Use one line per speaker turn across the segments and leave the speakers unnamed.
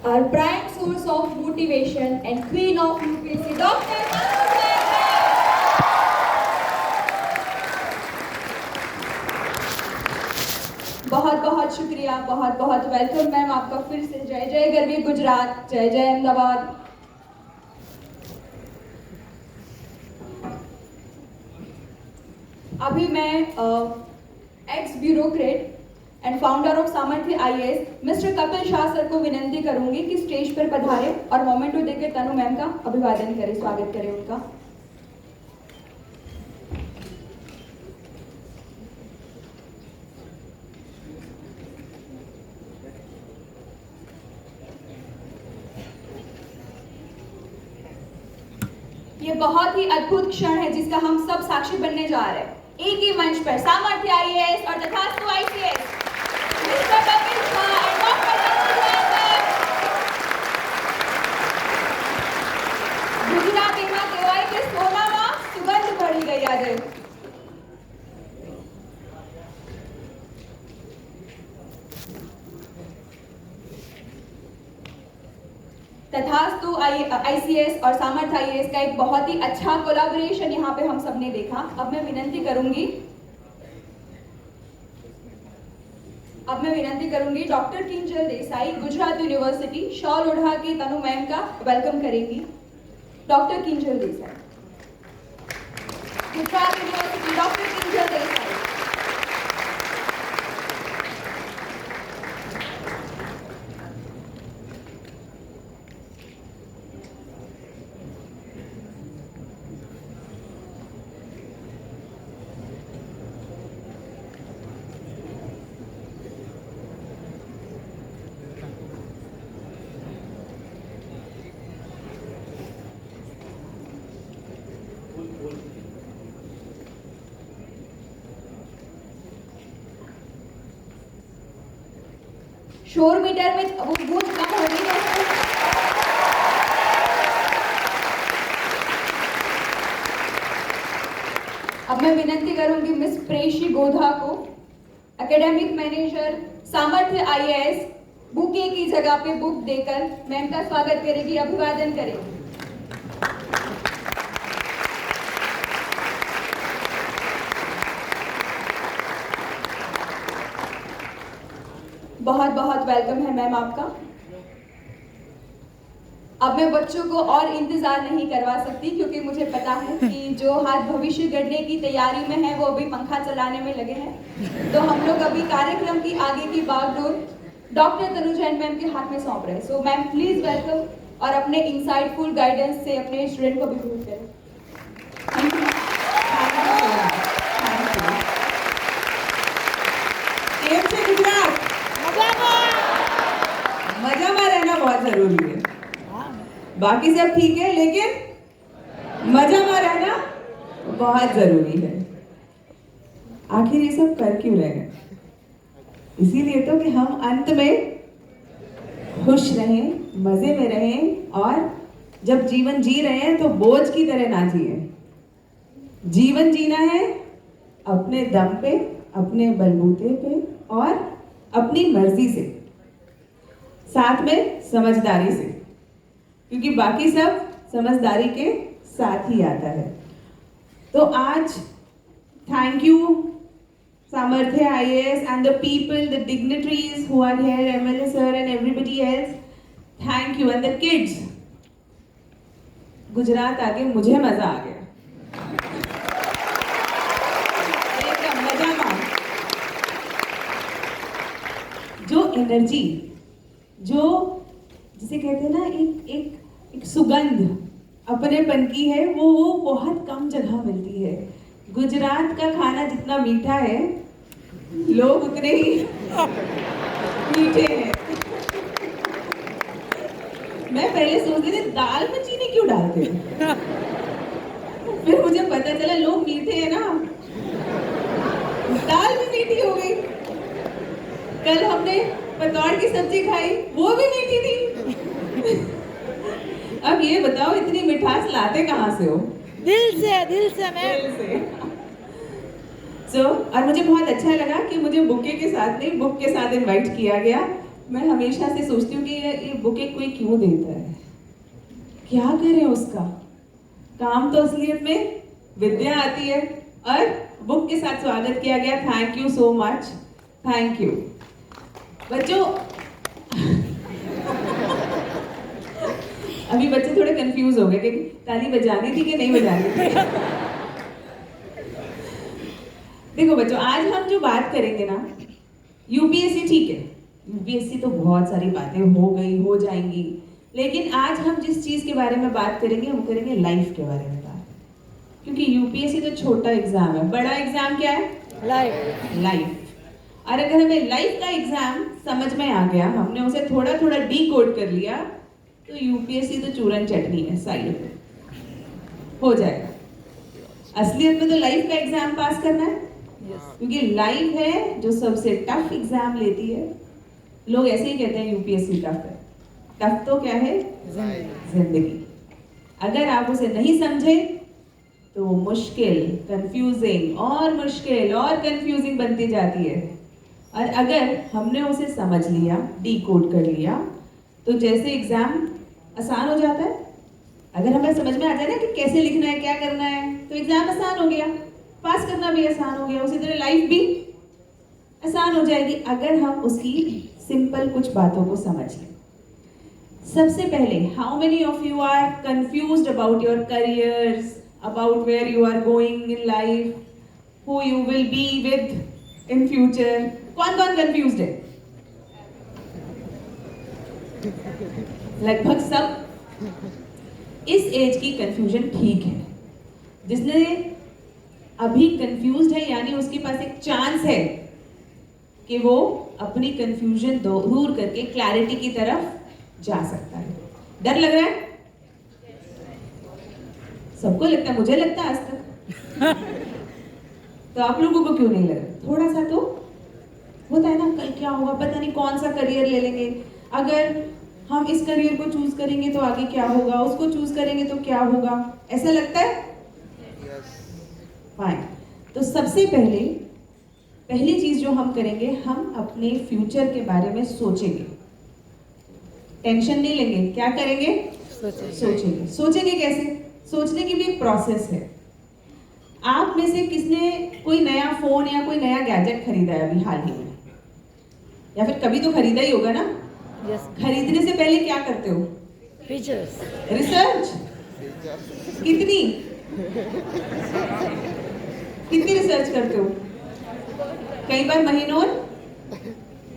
our prime source of motivation and queen of UPSC, Dr. बहुत बहुत शुक्रिया, बहुत बहुत वेलकम मैम आपका फिर से। जय जय गरवी गुजरात, जय जय अहमदाबाद। अभी मैं ex bureaucrat and founder of Samarthya IAS mister Kapil Shah sir को विनंती करूंगी कि स्टेज पर पधारे और मोमेंटो देकर तनु मैम का अभिवादन करें, स्वागत करें उनका। ये बहुत ही अद्भुत क्षण है जिसका हम सब साक्षी बनने जा रहे हैं। एक ही मंच पर सामर्थ्य आईएएस और तथास्तु आईसीएस मिस्टर कपिल शाह और डॉक्टर ગુજરાતીમાં કહેવાય કે સોનામાં સુગંધ ભળી ગઈ આજે। तथास्तु आईसीएस और सामर्थ्य आईएएस का एक बहुत ही अच्छा कोलैबोरेशन यहाँ पे हम सबने देखा। अब मैं विनंती करूंगी doctor Kinjal Desai Gujarat university shawl ओढ़ा के तनु मैम का वेलकम करेंगी। Doctor Kinjal Desai, Gujarat university, doctor Kinjal Desai. शोर मीटर में वो गूंज कम हो रही है। अब मैं विनंती करूंगी मिस प्रेशी गोधा को, एकेडमिक मैनेजर सामर्थ्य आईएएस, बुके की जगह पे बुक देकर मैम का स्वागत करेगी, अभिवादन करेगी। बहुत बहुत वेलकम है मैम आपका। अब मैं बच्चों को और इंतजार नहीं करवा सकती क्योंकि मुझे पता है कि जो हाथ भविष्य गढ़ने की तैयारी में है वो अभी पंखा चलाने में लगे हैं। तो हम लोग अभी कार्यक्रम की आगे की बागडोर डॉक्टर तनु जैन मैम के हाथ में सौंप रहे हैं। सो मैम प्लीज वेलकम और अपने इंसाइटफुल गाइडेंस से अपने स्टूडेंट को भी ग्रूम करें। Thank you.
मजा में रहना बहुत जरूरी है। बाकी सब ठीक है लेकिन मजा में रहना बहुत जरूरी है। आखिर ये सब कर क्यों रहे हैं? इसीलिए तो कि हम अंत में खुश रहें, मजे में रहें और जब जीवन जी रहे हैं तो बोझ की तरह ना जिए। जीवन जीना है अपने दम पे, अपने बलबूते पे और अपनी मर्जी से, साथ में समझदारी से, क्योंकि बाकी सब समझदारी के साथ ही आता है। तो आज थैंक यू सामर्थ्य IAS and the people, the dignitaries who are here, MLA sir and everybody else, thank you and the kids। Gujarat आके मुझे मजा आ गया, एकदम मजा में। जो एनर्जी, जो जिसे कहते हैं ना एक सुगंध अपनेपन की है, वो बहुत कम जगह मिलती है। गुजरात का खाना जितना मीठा है, लोग उतने ही मीठे हैं। मैं पहले सोचती थी दाल में चीनी क्यों डालते हैं, फिर मुझे पता चला लोग मीठे हैं ना, दाल भी मीठी हो गई। कल हमने पतौड़ की सब्जी खाई, वो भी मीठी थी। अब ये बताओ इतनी मिठास लाते कहाँ से हो?
दिल से मैं।
और मुझे बहुत अच्छा लगा कि मुझे बुके के साथ नहीं, बुक के साथ इनवाइट किया गया। मैं हमेशा से सोचती हूँ कि ये बुके कोई क्यों देता है, क्या करे उसका काम। तो असलियत में विद्या आती है और बुक के साथ स्वागत किया गया। Thank you so much, thank you बच्चों। अभी बच्चे थोड़े कंफ्यूज हो गए कि ताली बजानी थी कि नहीं बजानी थी। देखो बच्चों, आज हम जो बात करेंगे ना, यूपीएससी ठीक है, यूपीएससी तो बहुत सारी बातें हो गई, हो जाएंगी, लेकिन आज हम जिस चीज के बारे में बात करेंगे हम करेंगे लाइफ के बारे में बात। क्योंकि यूपीएससी तो छोटा एग्जाम है, बड़ा एग्जाम क्या है? लाइफ। और अगर हमें लाइफ का एग्जाम समझ में आ गया, हमने उसे थोड़ा थोड़ा डी कोड कर लिया, तो यूपीएससी तो चूरन चटनी है, साइड में हो जाएगा। असलियत में तो लाइफ का एग्जाम पास करना है, क्योंकि लाइफ है जो सबसे टफ एग्जाम लेती है। लोग ऐसे ही कहते हैं यूपीएससी टफ है, टफ तो क्या है? जिंदगी। अगर आप उसे नहीं समझे तो वो मुश्किल, कंफ्यूजिंग और मुश्किल और कंफ्यूजिंग बनती जाती है। और अगर हमने उसे समझ लिया, डी कोड कर लिया, तो जैसे एग्जाम आसान हो जाता है। अगर हमें समझ में आ जाए ना कि कैसे लिखना है, क्या करना है, तो एग्जाम आसान हो गया, पास करना भी आसान हो गया। उसी तरह लाइफ भी आसान हो जाएगी अगर हम उसकी सिंपल कुछ बातों को समझ लें। सबसे पहले, how many of you are confused about your careers, about where you are going in life, who you will be with in future? कौन कौन कंफ्यूज्ड है? लगभग सब। इस एज की कंफ्यूजन ठीक है। जिसने अभी कंफ्यूज्ड है, यानी उसके पास एक चांस है कि वो अपनी कंफ्यूजन दूर करके क्लैरिटी की तरफ जा सकता है। डर लग रहा है? सबको लगता है, मुझे लगता है आज तक। तो आप लोगों को क्यों नहीं लग रहा? थोड़ा सा तो होता है ना, कल क्या होगा, पता नहीं कौन सा करियर ले लेंगे, अगर हम इस करियर को चूज करेंगे तो आगे क्या होगा, उसको चूज करेंगे तो क्या होगा, ऐसा लगता है? फाइन। तो सबसे पहली चीज जो हम करेंगे, हम अपने फ्यूचर के बारे में सोचेंगे। टेंशन नहीं लेंगे, क्या करेंगे? सोचेंगे। सोचेंगे कैसे? सोचने की भी एक प्रोसेस है। आप में से किसने कोई नया फोन या कोई नया गैजेट खरीदा है अभी हाल ही में? या फिर कभी तो खरीदा ही होगा ना? खरीदने से पहले क्या करते हो?
Features,
research. कितनी रिसर्च करते हो? कई बार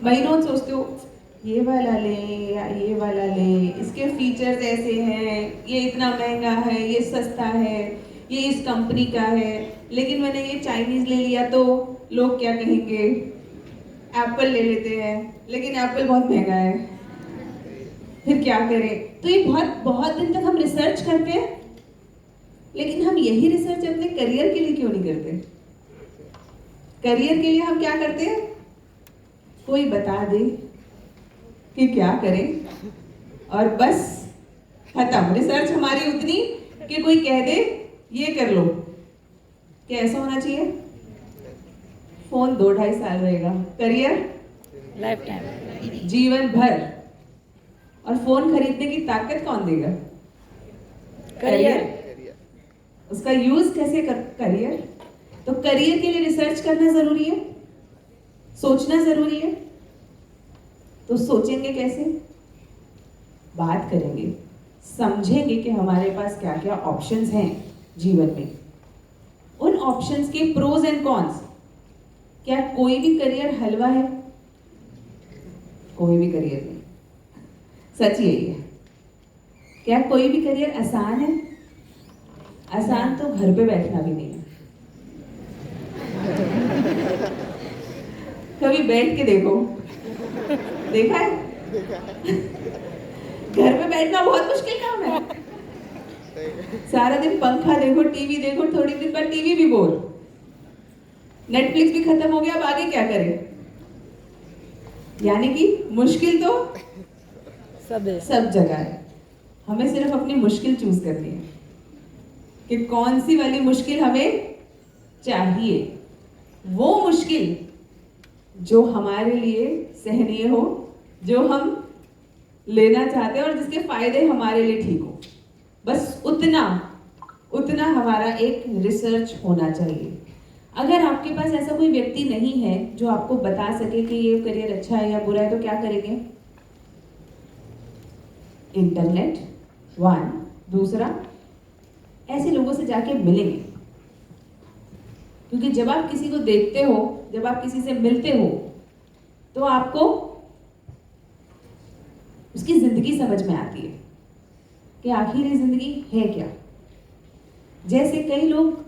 महीनों सोचते हो, ये वाला ले या ये वाला ले, इसके फीचर्स ऐसे हैं, ये इतना महंगा है, ये सस्ता है, ये इस कंपनी का है, लेकिन मैंने ये चाइनीज ले लिया तो लोग क्या कहेंगे? एप्पल ले लेते हैं, लेकिन एप्पल बहुत महंगा है, फिर क्या करें? तो ये बहुत दिन तक हम रिसर्च करते हैं, लेकिन हम यही रिसर्च अपने करियर के लिए क्यों नहीं करते? करियर के लिए हम क्या करते हैं? कोई बता दे कि क्या करें और बस खत्म। रिसर्च हमारी उतनी कि कोई कह दे ये कर लो। क्या ऐसा होना चाहिए? फोन 2-2.5 साल रहेगा, करियर
लाइफ टाइम,
जीवन भर। और फोन खरीदने की ताकत कौन देगा?
करियर।
उसका यूज कैसे करियर। तो करियर के लिए रिसर्च करना जरूरी है, सोचना जरूरी है। तो सोचेंगे कैसे? बात करेंगे, समझेंगे कि हमारे पास क्या क्या ऑप्शंस हैं जीवन में, उन ऑप्शंस के प्रोज एंड कॉन्स। क्या कोई भी करियर हलवा है? कोई भी करियर नहीं, सच यही है। क्या कोई भी करियर आसान है? आसान तो घर पे बैठना भी नहीं है। कभी बैठ के देखो, देखा है? घर पे बैठना बहुत मुश्किल काम है। सारा दिन पंखा देखो, टीवी देखो, थोड़ी दिन बाद टीवी भी बोर, नेटफ्लिक्स भी खत्म हो गया, अब आगे क्या करें? यानी कि मुश्किल तो सब जगह है। हमें सिर्फ अपनी मुश्किल चूज करनी है कि कौन सी वाली मुश्किल हमें चाहिए। वो मुश्किल जो हमारे लिए सहनीय हो, जो हम लेना चाहते हैं और जिसके फायदे हमारे लिए ठीक हो, बस उतना हमारा एक रिसर्च होना चाहिए। अगर आपके पास ऐसा कोई व्यक्ति नहीं है जो आपको बता सके कि ये करियर अच्छा है या बुरा है, तो क्या करेंगे? Internet, one. दूसरा, ऐसे लोगों से जाके मिलेंगे, क्योंकि जब आप किसी को देखते हो, जब आप किसी से मिलते हो, तो आपको उसकी जिंदगी समझ में आती है कि आखिर ये जिंदगी है क्या। जैसे कई लोग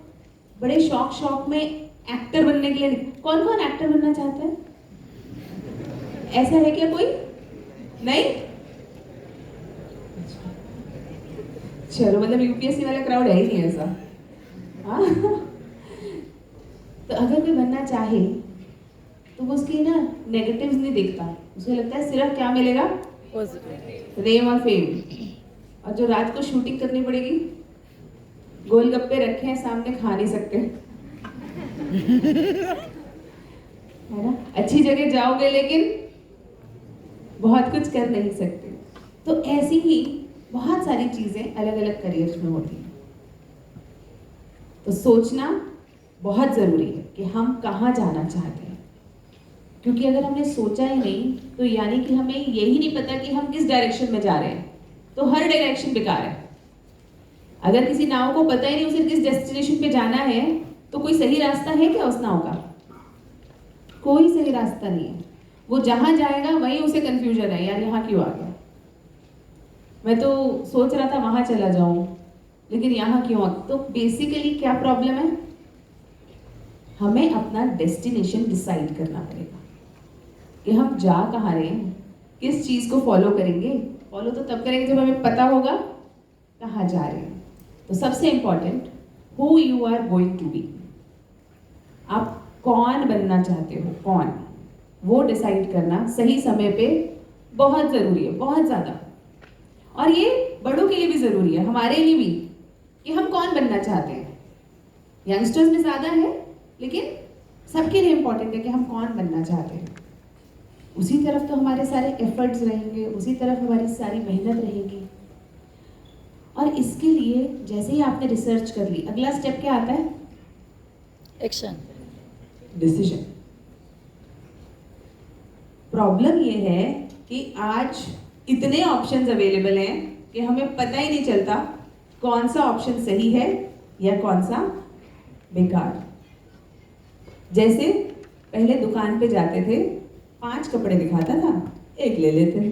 बड़े शौक में एक्टर बनने के लिए, कौन कौन एक्टर बनना चाहता है? ऐसा है क्या कोई? नहीं? चलो, मतलब यूपीएससी वाला क्राउड है ही नहीं ऐसा। हाँ, तो अगर कोई बनना चाहे तो वो उसकी ना नेगेटिव्स नहीं देखता, उसे लगता है सिर्फ क्या मिलेगा?
Positive.
रेम और फेम। और जो रात को शूटिंग करनी पड़ेगी, गोलगप्पे रखे हैं सामने, खा नहीं सकते, है ना? अच्छी जगह जाओगे लेकिन बहुत कुछ कर नहीं सकते। तो ऐसी ही बहुत सारी चीजें अलग अलग करियर्स में होती हैं। तो सोचना बहुत जरूरी है कि हम कहाँ जाना चाहते हैं, क्योंकि अगर हमने सोचा ही नहीं तो यानी कि हमें यही नहीं पता कि हम किस डायरेक्शन में जा रहे हैं, तो हर डायरेक्शन बेकार है। अगर किसी नाव को पता ही नहीं उसे किस डेस्टिनेशन पे जाना है, तो कोई सही रास्ता है क्या उस नाव का? कोई सही रास्ता नहीं है। वो जहां जाएगा वहीं उसे कंफ्यूजन है, यार यहाँ क्यों आ गया, मैं तो सोच रहा था वहां चला जाऊं, लेकिन यहाँ क्यों आ गया? तो बेसिकली क्या प्रॉब्लम है? हमें अपना डेस्टिनेशन डिसाइड करना पड़ेगा कि हम जा कहाँ रहे हैं, किस चीज को फॉलो करेंगे। फॉलो तो तब करेंगे जब हमें पता होगा कहाँ जा रहे हैं। तो सबसे important, who you are going to be, आप कौन बनना चाहते हो, कौन, वो डिसाइड करना सही समय पे बहुत जरूरी है, बहुत ज्यादा। और ये बड़ों के लिए भी जरूरी है, हमारे लिए भी, कि हम कौन बनना चाहते हैं। यंगस्टर्स में ज्यादा है, लेकिन सबके लिए इंपॉर्टेंट है कि हम कौन बनना चाहते हैं। उसी तरफ तो हमारे सारे एफर्ट्स रहेंगे, उसी तरफ हमारी सारी मेहनत रहेगी। और इसके लिए जैसे ही आपने रिसर्च कर ली, अगला स्टेप क्या आता है?
Action.
डिसीजन। प्रॉब्लम ये है कि आज इतने ऑप्शंस अवेलेबल हैं कि हमें पता ही नहीं चलता कौन सा ऑप्शन सही है या कौन सा बेकार। जैसे पहले दुकान पे जाते थे, 5 कपड़े दिखाता था, एक ले लेते थे,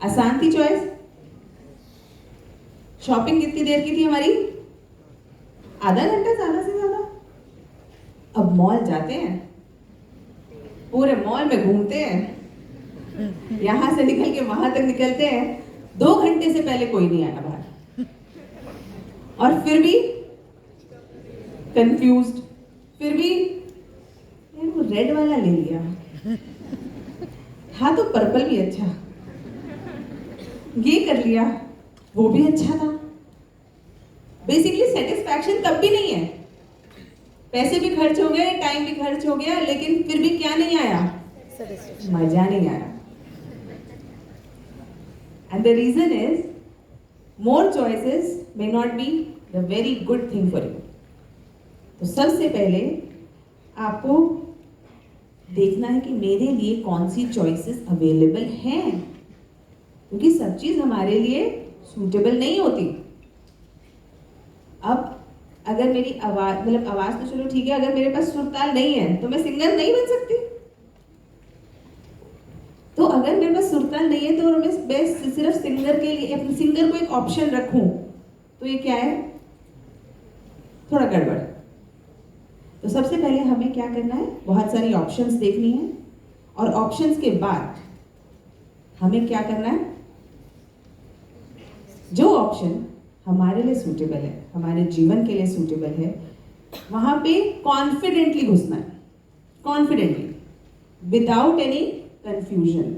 आसान थी चॉइस। शॉपिंग कितनी देर की थी हमारी? आधा घंटा, ज्यादा से ज्यादा। अब मॉल जाते हैं, पूरे मॉल में घूमते हैं, यहां से निकल के वहां तक निकलते हैं, 2 घंटे से पहले कोई नहीं आया बाहर, और फिर भी कंफ्यूज्ड, फिर भी यार वो रेड वाला ले लिया, हाँ तो पर्पल भी अच्छा, ये कर लिया, वो भी अच्छा था। बेसिकली सेटिस्फैक्शन तब भी नहीं है, पैसे भी खर्च हो गए, टाइम भी खर्च हो गया, लेकिन फिर भी क्या नहीं आया?
Satisfaction.
मजा नहीं आया। And the reason is more choices may not be the very good thing for you. तो सबसे पहले आपको देखना है कि मेरे लिए कौन सी चॉइसेस अवेलेबल हैं, क्योंकि सब चीज हमारे लिए सूटेबल नहीं होती। अब अगर मेरी आवाज, मतलब आवाज तो चलो ठीक है, अगर मेरे पास सुरताल नहीं है तो मैं सिंगर नहीं बन सकती। तो अगर मेरे पास सुरताल नहीं है तो मैं सिर्फ सिंगर के लिए, अपने सिंगर को एक ऑप्शन रखूं, तो ये क्या है? थोड़ा गड़बड़। तो सबसे पहले हमें क्या करना है? बहुत सारी ऑप्शंस देखनी है, और ऑप्शंस के बाद हमें क्या करना है? जो ऑप्शन हमारे लिए सूटेबल है, हमारे जीवन के लिए सूटेबल है, वहां पे कॉन्फिडेंटली घुसना है, कॉन्फिडेंटली, विदाउट एनी कंफ्यूजन।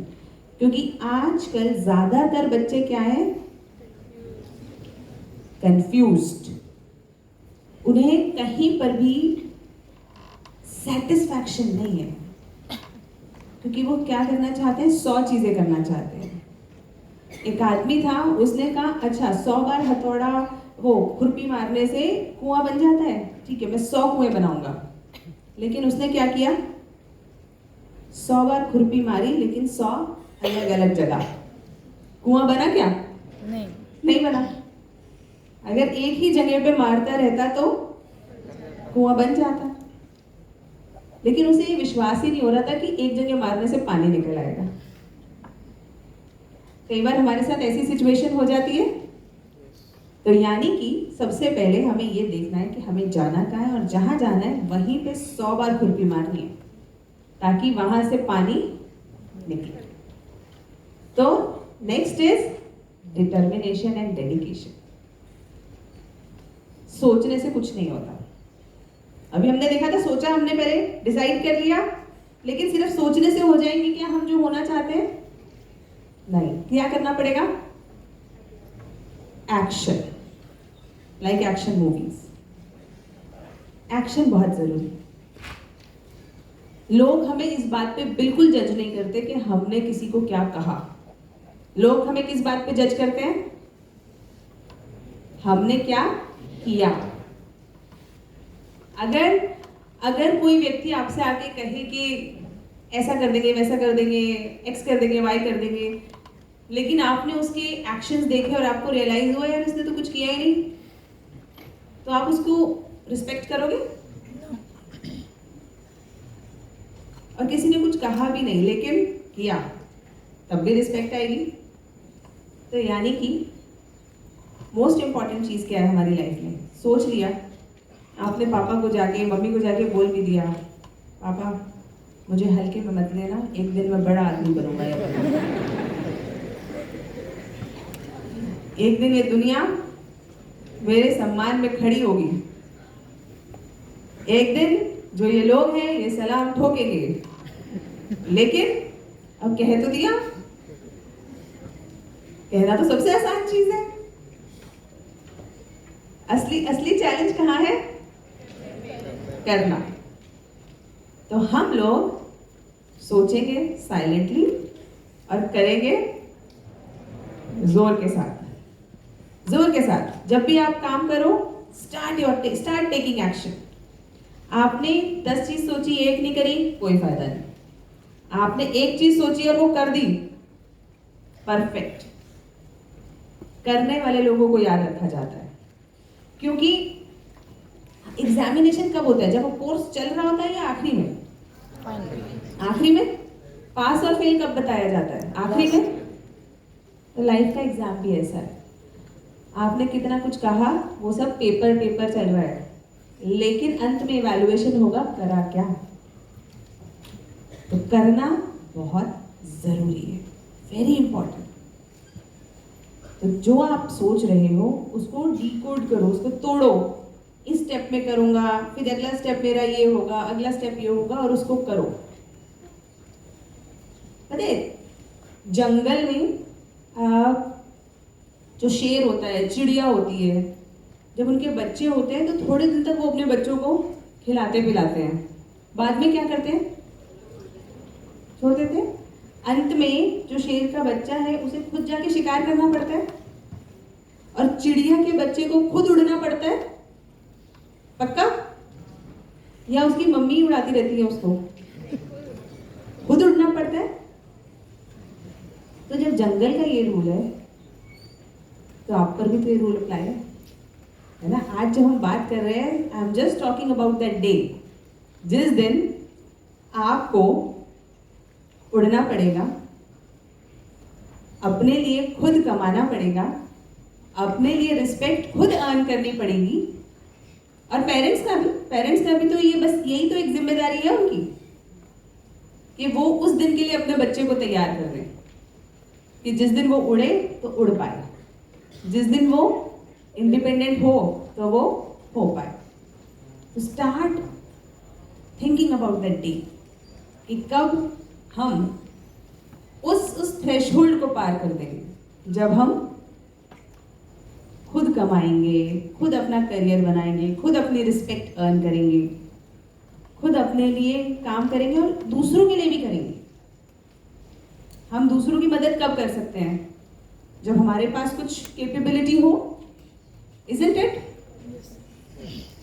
क्योंकि आजकल ज्यादातर बच्चे क्या हैं? कंफ्यूज्ड। उन्हें कहीं पर भी सेटिस्फैक्शन नहीं है, क्योंकि वो क्या करना चाहते हैं, 100 चीजें करना चाहते हैं। एक आदमी था, उसने कहा अच्छा 100 बार हथौड़ा वो खुरपी मारने से कुआं बन जाता है, ठीक है मैं 100 कुएं बनाऊंगा। लेकिन उसने क्या किया, 100 बार खुरपी मारी लेकिन 100 अलग अलग जगह। कुआं बना क्या?
नहीं।
नहीं बना। अगर एक ही जगह पे मारता रहता तो कुआं बन जाता। लेकिन उसे ये विश्वास ही नहीं हो रहा था कि एक जगह मारने से पानी निकल आएगा। कई बार हमारे साथ ऐसी सिचुएशन हो जाती है। तो यानी कि सबसे पहले हमें ये देखना है कि हमें जाना कहाँ है, और जहां जाना है वहीं पे 100 बार खुरपी मारनी है ताकि वहां से पानी निकले। तो next is determination and dedication. सोचने से कुछ नहीं होता। अभी हमने देखा था, सोचा हमने, पहले डिसाइड कर लिया, लेकिन सिर्फ सोचने से हो जाएंगे क्या हम जो होना चाहते हैं? नहीं, क्या करना पड़ेगा? Action, like action movies. Action बहुत जरूरी है। लोग हमें इस बात पे बिल्कुल जज नहीं करते कि हमने किसी को क्या कहा। लोग हमें किस बात पे जज करते हैं? हमने क्या किया। अगर कोई व्यक्ति आपसे आके कहे कि ऐसा कर देंगे, वैसा कर देंगे, एक्स कर देंगे, वाई कर देंगे, लेकिन आपने उसके एक्शंस देखे और आपको रियलाइज हुआ यार उसने तो कुछ किया ही नहीं, तो आप उसको रिस्पेक्ट करोगे? और किसी ने कुछ कहा भी नहीं लेकिन किया, तब भी रिस्पेक्ट आएगी। तो यानी कि मोस्ट इंपॉर्टेंट चीज क्या है हमारी लाइफ में? सोच लिया आपने, पापा को जाके, मम्मी को जाके बोल भी दिया, पापा मुझे हल्के में मत लेना, एक दिन मैं बड़ा आदमी बनूंगा। एक दिन ये दुनिया मेरे सम्मान में खड़ी होगी। एक दिन जो ये लोग हैं ये सलाम ठोकेंगे। लेकिन अब कह तो दिया, कहना तो सबसे आसान चीज है। असली चैलेंज कहाँ है? करना। तो हम लोग सोचेंगे साइलेंटली और करेंगे जोर के साथ। जोर के साथ जब भी आप काम करो, स्टार्ट टेकिंग एक्शन। आपने 10 चीज सोची, एक नहीं करी, कोई फायदा नहीं। आपने एक चीज सोची और वो कर दी, परफेक्ट। करने वाले लोगों को याद रखा जाता है, क्योंकि एग्जामिनेशन कब होता है? जब वो कोर्स चल रहा होता है या आखिरी में? आखिरी में। पास और फेल कब बताया जाता है? आखिरी में। तो लाइफ का एग्जाम भी ऐसा है। आपने कितना कुछ कहा, वो सब पेपर चल रहा है, लेकिन अंत में इवैल्यूएशन होगा, करा क्या। तो करना बहुत जरूरी है, वेरी इंपॉर्टेंट। तो जो आप सोच रहे हो उसको डिकोड करो, उसको तोड़ो। इस स्टेप में करूंगा, फिर अगला स्टेप मेरा ये होगा, अगला स्टेप ये होगा, और उसको करो। पता है जंगल में जो शेर होता है, चिड़िया होती है, जब उनके बच्चे होते हैं तो थोड़े दिन तक वो अपने बच्चों को खिलाते पिलाते हैं, बाद में क्या करते हैं? छोड़ देते हैं। अंत में जो शेर का बच्चा है उसे खुद जाके शिकार करना पड़ता है, और चिड़िया के बच्चे को खुद उड़ना पड़ता है। पक्का? या उसकी मम्मी उड़ाती रहती है उसको? खुद उड़ना पड़ता है। तो जब जंगल का ये रूल है तो आप पर भी तो ये रूल अप्लाई है ना? आज जब हम बात कर रहे हैं, I am just talking about that day जिस दिन आपको उड़ना पड़ेगा, अपने लिए खुद कमाना पड़ेगा, अपने लिए रिस्पेक्ट खुद अर्न करनी पड़ेगी। और पेरेंट्स का भी तो ये बस यही तो एक जिम्मेदारी है उनकी, कि वो उस दिन के लिए अपने बच्चे को तैयार कर रहे हैं कि जिस दिन वो उड़े तो उड़ पाए, जिस दिन वो इंडिपेंडेंट हो तो वो हो पाए। तो start thinking about that day कि कब हम उस थ्रेशहोल्ड को पार कर देंगे जब हम खुद कमाएंगे, खुद अपना करियर बनाएंगे, खुद अपनी रिस्पेक्ट अर्न करेंगे, खुद अपने लिए काम करेंगे और दूसरों के लिए भी करेंगे। हम दूसरों की मदद कब कर सकते हैं? जब हमारे पास कुछ कैपेबिलिटी हो, isn't it?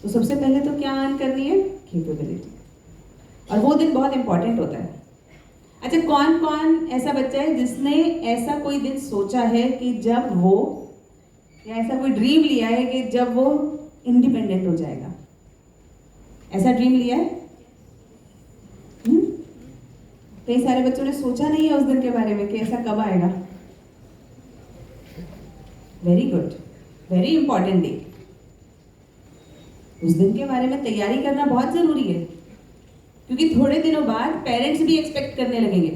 तो सबसे पहले तो क्या अर्न करनी है? कैपेबिलिटी। और वो दिन बहुत इंपॉर्टेंट होता है। अच्छा, कौन कौन ऐसा बच्चा है जिसने ऐसा कोई दिन सोचा है कि जब वो, या ऐसा कोई ड्रीम लिया है कि जब वो इंडिपेंडेंट हो जाएगा? ऐसा ड्रीम लिया है? कई सारे बच्चों ने सोचा नहीं है उस दिन के बारे में कि ऐसा कब आएगा। Very good, very important day. उस दिन के बारे में तैयारी करना बहुत जरूरी है, क्योंकि थोड़े दिनों बाद पेरेंट्स भी एक्सपेक्ट करने लगेंगे।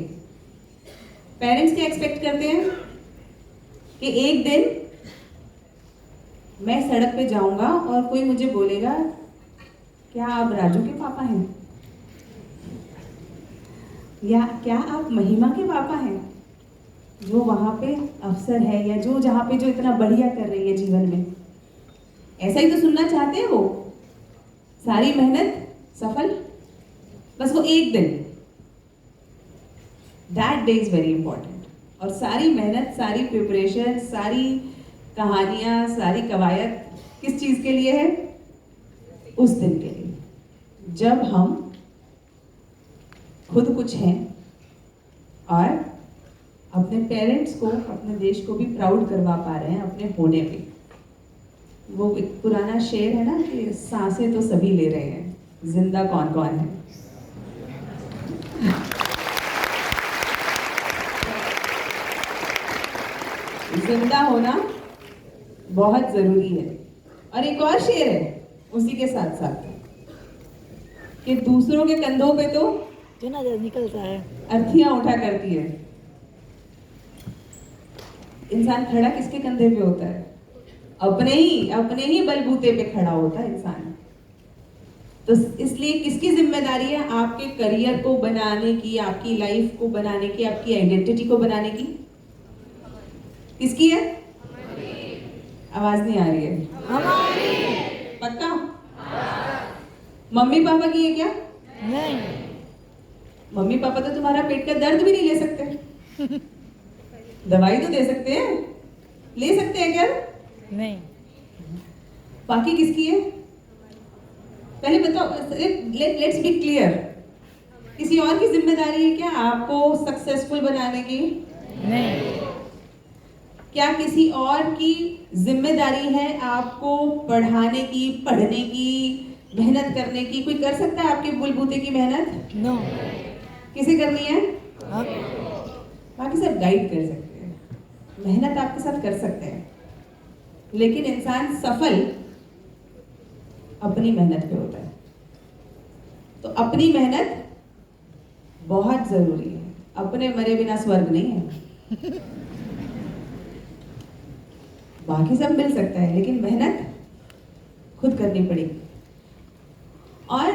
पेरेंट्स क्या एक्सपेक्ट करते हैं कि एक दिन मैं सड़क पे जाऊंगा और कोई मुझे बोलेगा, क्या आप राजू के पापा हैं? या क्या आप महिमा के पापा हैं, जो वहां पे अफसर है, या जो जहां पे जो इतना बढ़िया कर रही है जीवन में? ऐसा ही तो सुनना चाहते हैं वो। सारी मेहनत सफल, बस वो एक दिन, that day is very important. और सारी मेहनत, सारी प्रिपरेशन, सारी कहानियां, सारी कवायद किस चीज के लिए है? उस दिन के लिए, जब हम खुद कुछ हैं और अपने पेरेंट्स को, अपने देश को भी प्राउड करवा पा रहे हैं अपने होने पे। वो एक पुराना शेर है ना कि सांसें तो सभी ले रहे हैं, जिंदा कौन कौन है? जिंदा होना बहुत जरूरी है। और एक और शेर है उसी के साथ साथ कि दूसरों के कंधों पे तो
जो ना निकलता है,
अर्थियां उठा करती है। इंसान खड़ा किसके कंधे पे होता है? अपने ही बलबूते पे खड़ा होता है इंसान। तो इसलिए किसकी जिम्मेदारी है आपके करियर को बनाने की, आपकी लाइफ को बनाने की, आपकी आइडेंटिटी को बनाने की? किसकी है? आवाज नहीं आ रही है। पक्का? मम्मी पापा की है क्या?
नहीं।
मम्मी पापा तो तुम्हारा पेट का दर्द भी नहीं ले सकते। दवाई तो दे सकते हैं, ले सकते हैं क्या?
नहीं।
बाकी किसकी है? पहले बताओ, लेट्स बी क्लियर। किसी और की जिम्मेदारी है क्या आपको सक्सेसफुल बनाने की?
नहीं।
क्या किसी और की जिम्मेदारी है आपको पढ़ाने की, पढ़ने की, मेहनत करने की? कोई कर सकता है आपके बुलबुते की मेहनत?
नो।
किसे करनी है?
हाँ?
बाकी सब गाइड कर सकते हैं, मेहनत आपके साथ कर सकते हैं, लेकिन इंसान सफल अपनी मेहनत पे होता है। तो अपनी मेहनत बहुत जरूरी है। अपने मरे बिना स्वर्ग नहीं है। बाकी सब मिल सकता है, लेकिन मेहनत खुद करनी पड़ेगी। और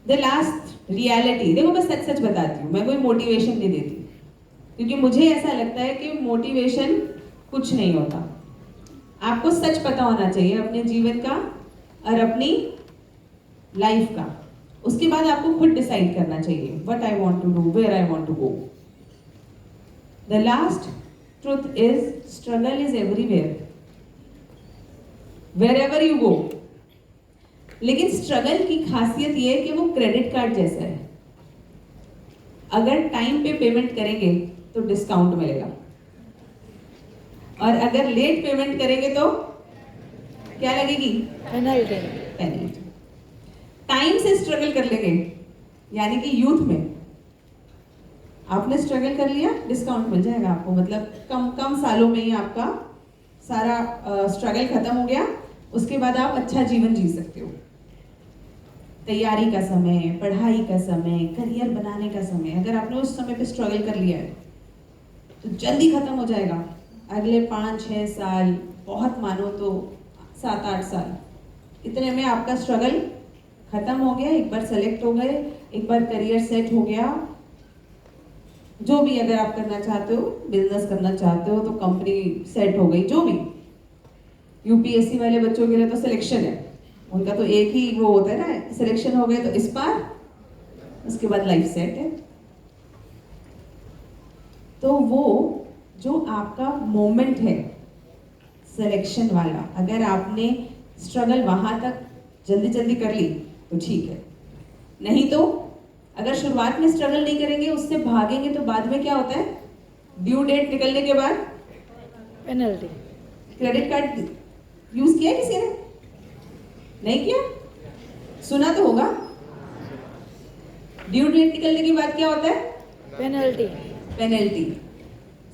द लास्ट रियलिटी, देखो मैं सच सच बताती हूँ, मैं कोई मोटिवेशन नहीं देती, क्योंकि मुझे ऐसा लगता है कि मोटिवेशन कुछ नहीं होता। आपको सच पता होना चाहिए अपने जीवन का और अपनी लाइफ का। उसके बाद आपको खुद डिसाइड करना चाहिए what I want to do, where I want to go. The last truth is struggle is everywhere, wherever you go. लेकिन स्ट्रगल की खासियत यह है कि वो क्रेडिट कार्ड जैसा है। अगर टाइम पे पेमेंट करेंगे तो डिस्काउंट मिलेगा, और अगर लेट पेमेंट करेंगे तो क्या लगेगी?
पेनल्टी।
पेनल्टी। टाइम से स्ट्रगल कर लेंगे, यानी कि यूथ में आपने स्ट्रगल कर लिया, डिस्काउंट मिल जाएगा आपको। मतलब कम कम सालों में ही आपका सारा स्ट्रगल खत्म हो गया। उसके बाद आप अच्छा जीवन जी सकते हो। तैयारी का समय, पढ़ाई का समय, करियर बनाने का समय, अगर आपने उस समय पे स्ट्रगल कर लिया है तो जल्दी खत्म हो जाएगा। अगले 5-6 साल, बहुत मानो तो 7-8 साल, इतने में आपका स्ट्रगल खत्म हो गया। एक बार सेलेक्ट हो गए, एक बार करियर सेट हो गया, जो भी अगर आप करना चाहते हो, बिजनेस करना चाहते हो तो कंपनी सेट हो गई, जो भी। यूपीएससी वाले बच्चों के लिए तो सिलेक्शन है, उनका तो एक ही वो होता है ना, सिलेक्शन हो गए तो इस बार, उसके बाद लाइफ सेट है। तो वो जो आपका मोमेंट है सिलेक्शन वाला, अगर आपने स्ट्रगल वहां तक जल्दी जल्दी कर ली तो ठीक है, नहीं तो अगर शुरुआत में स्ट्रगल नहीं करेंगे, उससे भागेंगे तो बाद में क्या होता है, ड्यू डेट निकलने के बाद
पेनल्टी।
क्रेडिट कार्ड यूज किया किसी ने? नहीं किया? सुना तो होगा। ड्यू डेट निकलने के बाद क्या होता है?
पेनल्टी।
पेनल्टी।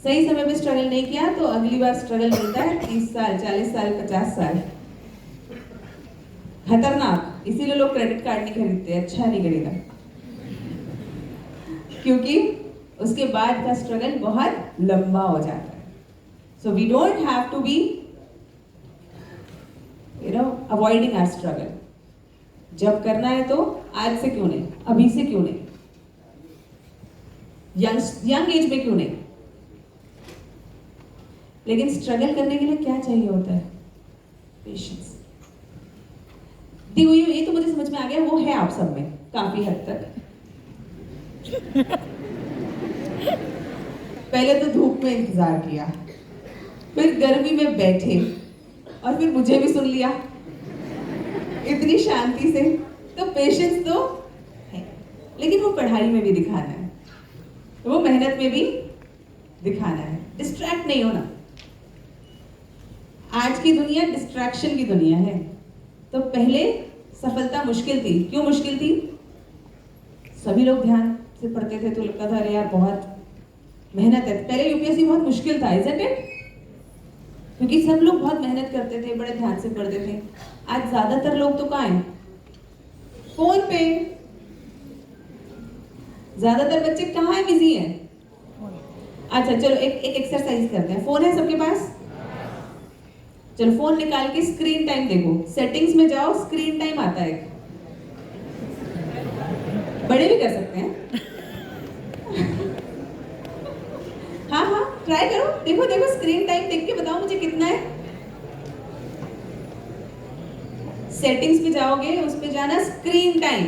सही समय पे स्ट्रगल नहीं किया तो अगली बार स्ट्रगल मिलता है 30 साल, 40 साल, 50 साल। खतरनाक। इसीलिए लोग क्रेडिट कार्ड नहीं खरीदते, अच्छा नहीं खरीदा, क्योंकि उसके बाद का स्ट्रगल बहुत लंबा हो जाता है। So we don't have to be avoiding our struggle. जब करना है तो आज से क्यों नहीं, अभी से क्यों नहीं, यंग एज में क्यों नहीं। लेकिन स्ट्रगल करने के लिए क्या चाहिए होता है? पेशेंस। देखो ये तो मुझे समझ में आ गया, वो है आप सब में काफी हद तक। पहले तो धूप में इंतजार किया, फिर गर्मी में बैठे, और फिर मुझे भी सुन लिया इतनी शांति से। तो पेशेंस तो है, लेकिन वो पढ़ाई में भी दिखाना है, वो मेहनत में भी दिखाना है। डिस्ट्रैक्ट नहीं होना। आज की दुनिया डिस्ट्रैक्शन की दुनिया है। तो पहले सफलता मुश्किल थी। क्यों मुश्किल थी? सभी लोग ध्यान से पढ़ते थे तो लगता था अरे यार बहुत मेहनत है। पहले यूपीएससी बहुत मुश्किल था, इज़न्ट इट? क्योंकि सब लोग बहुत मेहनत करते थे, बड़े ध्यान से पढ़ते थे। आज ज्यादातर लोग तो कहाँ हैं? फोन पे। ज्यादातर बच्चे कहाँ हैं? बिजी हैं। अच्छा चलो एक एक्सरसाइज करते हैं। फोन है सबके पास? चलो फोन निकाल के स्क्रीन टाइम देखो। सेटिंग्स में जाओ, स्क्रीन टाइम आता है, बड़े भी कर सकते हैं। हाँ हाँ ट्राई करो, देखो देखो स्क्रीन टाइम देख के बताओ मुझे कितना है। सेटिंग्स में जाओगे, उस पे जाना स्क्रीन टाइम।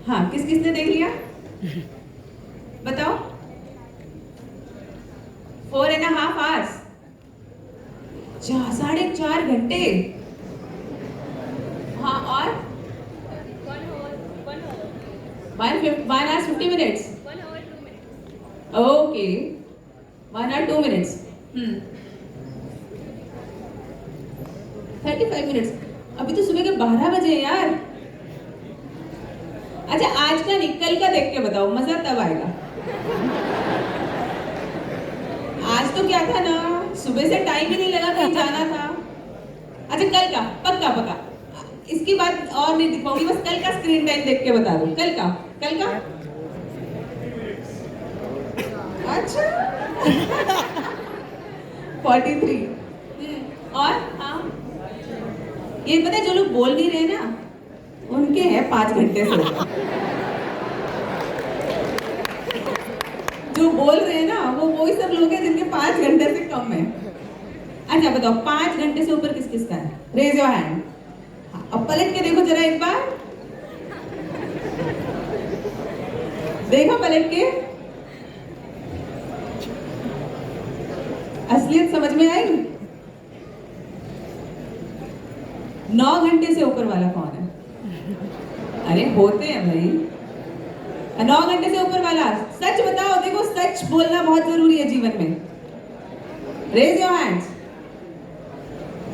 हाँ किस किसने देख लिया बताओ? 4.5 hours, 4.5 घंटे। हाँ और 1 hour 50 minutes।
1 hour 2 minutes।
Okay 1 hour 2 minutes। 35 minutes। अभी तो सुबह के 12 बजे यार। अच्छा आज का नहीं, कल का देख के बताओ, मजा तब आएगा। आज तो क्या था ना, सुबह से टाइम ही नहीं लगा, कहीं जाना था। अच्छा कल का पक्का पक्का, इसकी बात और नहीं दिखाऊंगी, बस कल का स्क्रीन टाइम देख के बता दो। कल का अच्छा 43। और हाँ ये पता है, जो लोग बोल नहीं रहे ना उनके हैं 5 घंटे से ऊपर। जो बोल रहे हैं ना वो वही सब लोग हैं जिनके 5 घंटे से कम है। अच्छा बताओ 5 घंटे से ऊपर किस किस का है? Raise your hand. अब पलट के देखो जरा एक बार, देखो पलट के, असलियत समझ में आई? 9 घंटे से ऊपर वाला कौन है? अरे होते हैं भाई 9 घंटे से ऊपर वाला। सच बताओ, देखो सच बोलना बहुत जरूरी है जीवन में। Raise your hands.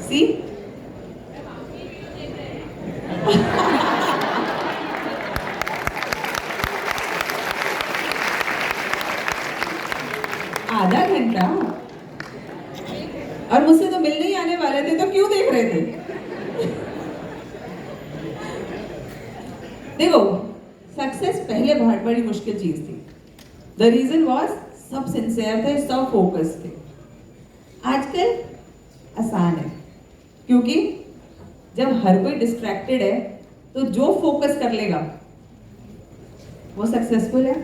सी आधा घंटा, और मुझसे तो मिलने ही आने वाले थे, तो क्यों देख रहे थे? देखो सक्सेस पहले बहुत बड़ी मुश्किल चीज थी। द रीजन वॉज सब सिंसियर थे, सब फोकस थे। आजकल आसान है, क्योंकि जब हर कोई डिस्ट्रैक्टेड है तो जो फोकस कर लेगा वो सक्सेसफुल है।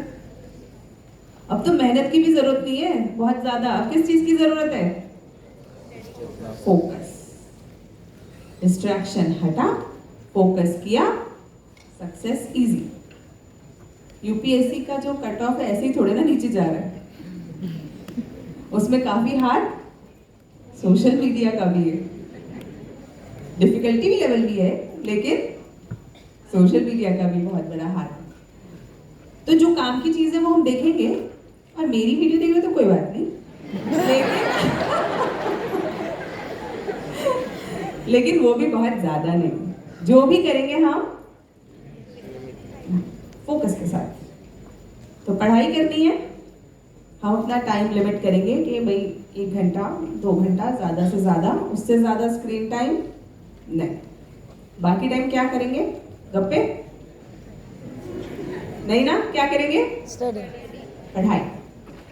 अब तो मेहनत की भी जरूरत नहीं है बहुत ज्यादा। अब किस चीज की जरूरत है? फोकस। डिस्ट्रैक्शन हटा, फोकस किया, सक्सेस इजी। यूपीएससी का जो कट ऑफ है ऐसे ही थोड़े ना नीचे जा रहा है, उसमें काफी हार्ड सोशल मीडिया का भी है, डिफिकल्टी भी लेवल भी है, लेकिन सोशल मीडिया का भी बहुत बड़ा हाथ है। तो जो काम की चीज है वो हम देखेंगे, और मेरी वीडियो देखेंगे तो कोई बात नहीं, लेकिन वो भी बहुत ज्यादा नहीं। जो भी करेंगे हम फोकस के साथ। तो पढ़ाई करनी है, हम अपना टाइम लिमिट करेंगे कि भाई 1 घंटा 2 घंटा, ज्यादा से ज्यादा, उससे ज्यादा स्क्रीन टाइम नहीं। बाकी टाइम क्या करेंगे? गप्पे नहीं ना, क्या करेंगे?
स्टडी।
पढ़ाई।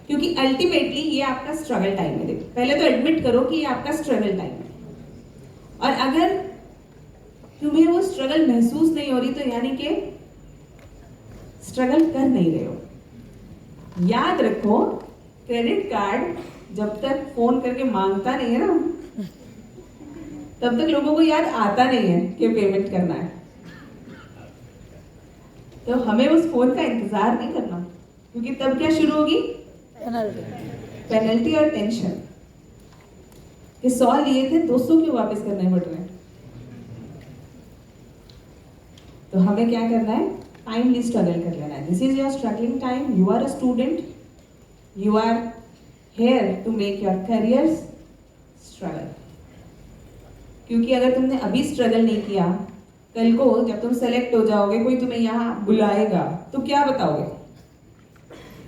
क्योंकि अल्टीमेटली ये आपका स्ट्रगल टाइम है। देखो, पहले तो एडमिट करो कि ये आपका स्ट्रगल टाइम है, और अगर तुम्हें वो स्ट्रगल महसूस नहीं हो रही तो यानी कि स्ट्रगल कर नहीं रहे हो। याद रखो, क्रेडिट कार्ड जब तक फोन करके मांगता नहीं है ना, तब तक लोगों को याद आता नहीं है कि पेमेंट करना है। तो हमें उस फोन का इंतजार नहीं करना, क्योंकि तब क्या शुरू होगी?
पेनल्टी।
पेनल्टी और टेंशन कि 100 लिए थे 200 क्यों वापस करने पड़ रहे हैं। तो हमें क्या करना है? टाइमली स्ट्रगल कर लेना है। This is your struggling time. You are a student, you are here to make your career struggle. क्योंकि अगर तुमने अभी स्ट्रगल नहीं किया, कल को जब तुम सेलेक्ट हो जाओगे, कोई तुम्हें यहाँ बुलाएगा तो क्या बताओगे?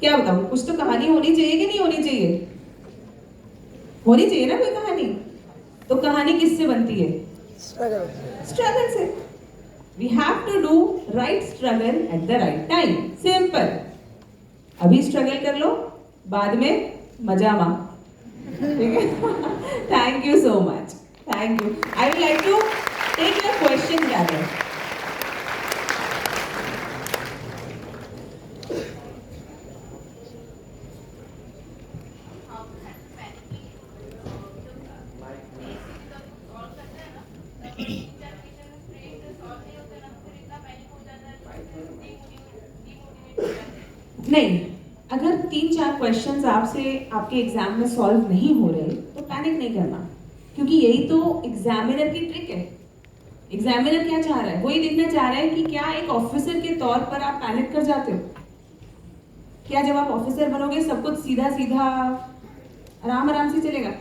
क्या बताओगे? कुछ तो कहानी होनी चाहिए कि नहीं होनी चाहिए? होनी चाहिए ना कोई कहानी। तो कहानी किससे बनती है?
स्ट्रगल।
स्ट्रगल से। We have to do right struggle at the right time. Simple. अभी स्ट्रगल कर लो, बाद में मजा मा। ठीक है? Thank you so much. Thank you. I would like to take your question rather. नहीं, अगर 3-4 क्वेश्चंस आपसे आपके एग्जाम में सॉल्व नहीं हो रहे तो पैनिक नहीं करना, क्योंकि यही तो एग्जामिनर की ट्रिक है। एग्जामिनर क्या चाह रहा है? वही देखना चाह रहा है कि क्या एक ऑफिसर के तौर पर आप पैनिक कर जाते हो? क्या जब आप ऑफिसर बनोगे सब कुछ सीधा सीधा आराम आराम से चलेगा?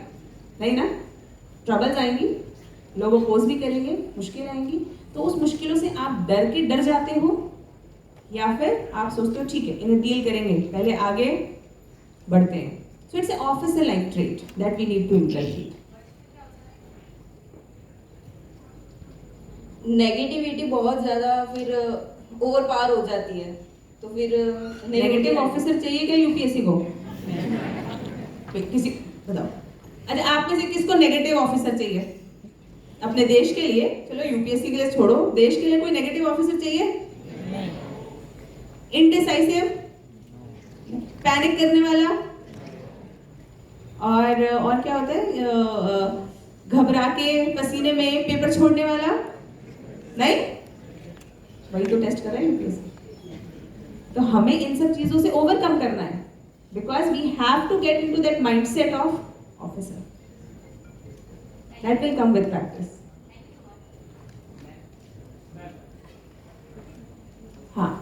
नहीं ना, ट्रबल्स आएंगी, लोग अपोज भी करेंगे, मुश्किल आएंगी। तो उस मुश्किलों से आप डर के डर जाते हो, या फिर आप सोचते हो ठीक है इन्हें डील करेंगे, पहले आगे बढ़ते हैं। So it's a officer like trait that we need to inculcate.
Negativity बहुत ज्यादा फिर ओवर पार हो जाती है, तो फिर
नेगेटिव ऑफिसर चाहिए क्या यूपीएससी को? किसी बताओ। अच्छा, आप में से किसको नेगेटिव ऑफिसर चाहिए अपने देश के लिए? चलो यूपीएससी के लिए छोड़ो, देश के लिए कोई नेगेटिव ऑफिसर चाहिए? इनडिसाइसिव, पैनिक करने वाला, और क्या होता है, घबरा के पसीने में पेपर छोड़ने वाला? नहीं, वही तो टेस्ट कर रहा है यूपीएससी। तो हमें इन सब चीजों से ओवरकम करना है, because we have to get into that mindset of officer. That will come with practice. हाँ,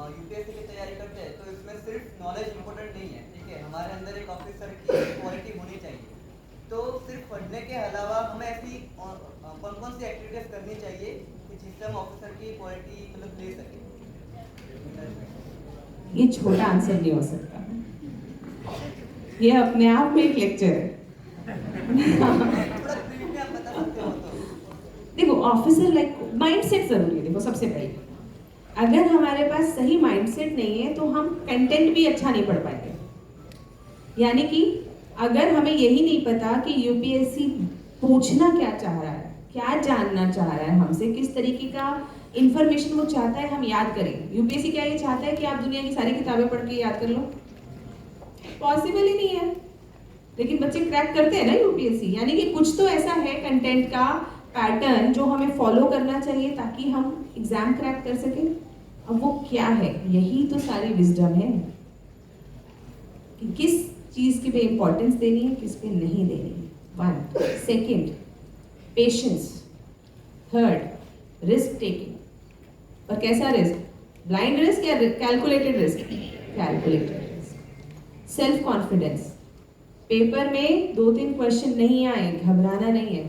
यूपीएससी की तैयारी करते हैं तो इसमें सिर्फ नॉलेज इंपॉर्टेंट नहीं है, ठीक है, हमारे अंदर एक ऑफिसर की क्वालिटी होनी चाहिए। तो सिर्फ पढ़ने के अलावा हमें ऐसी कौन कौन सी एक्टिविटीज करनी चाहिए कि जिससे हम ऑफिसर की क्वालिटी मतलब ले सकें?
ये छोटा आंसर नहीं हो सकता, ये अपने आप में एक लेक्चर है।
थोड़ा ब्रीफ में आप बता सकते हो तो।
देखो, ऑफिसर लाइक माइंडसेट जरूरी है। देखो, सबसे पहले अगर हमारे पास सही माइंडसेट नहीं है तो हम कंटेंट भी अच्छा नहीं पढ़ पाएंगे। यानी कि अगर हमें यही नहीं पता कि यूपीएससी पूछना क्या चाह रहा है, क्या जानना चाह रहा है हमसे, किस तरीके का इंफॉर्मेशन वो चाहता है हम याद करें। यूपीएससी क्या ये चाहता है कि आप दुनिया की सारी किताबें पढ़ के याद कर लो? पॉसिबल ही नहीं है। लेकिन बच्चे क्रैक करते हैं ना यूपीएससी, यानी कि कुछ तो ऐसा है कंटेंट का पैटर्न जो हमें फॉलो करना चाहिए ताकि हम एग्जाम क्रैक कर सकें, अब वो क्या है? यही तो सारी विजडम है कि किस चीज की पे इंपॉर्टेंस देनी है, किस पे नहीं देनी है। 1 second, patience. Third, risk taking. और कैसा रिस्क? ब्लाइंड रिस्क या calculated risk? Calculated risk. Self confidence. Paper में 2-3 क्वेश्चन नहीं आए, घबराना नहीं है,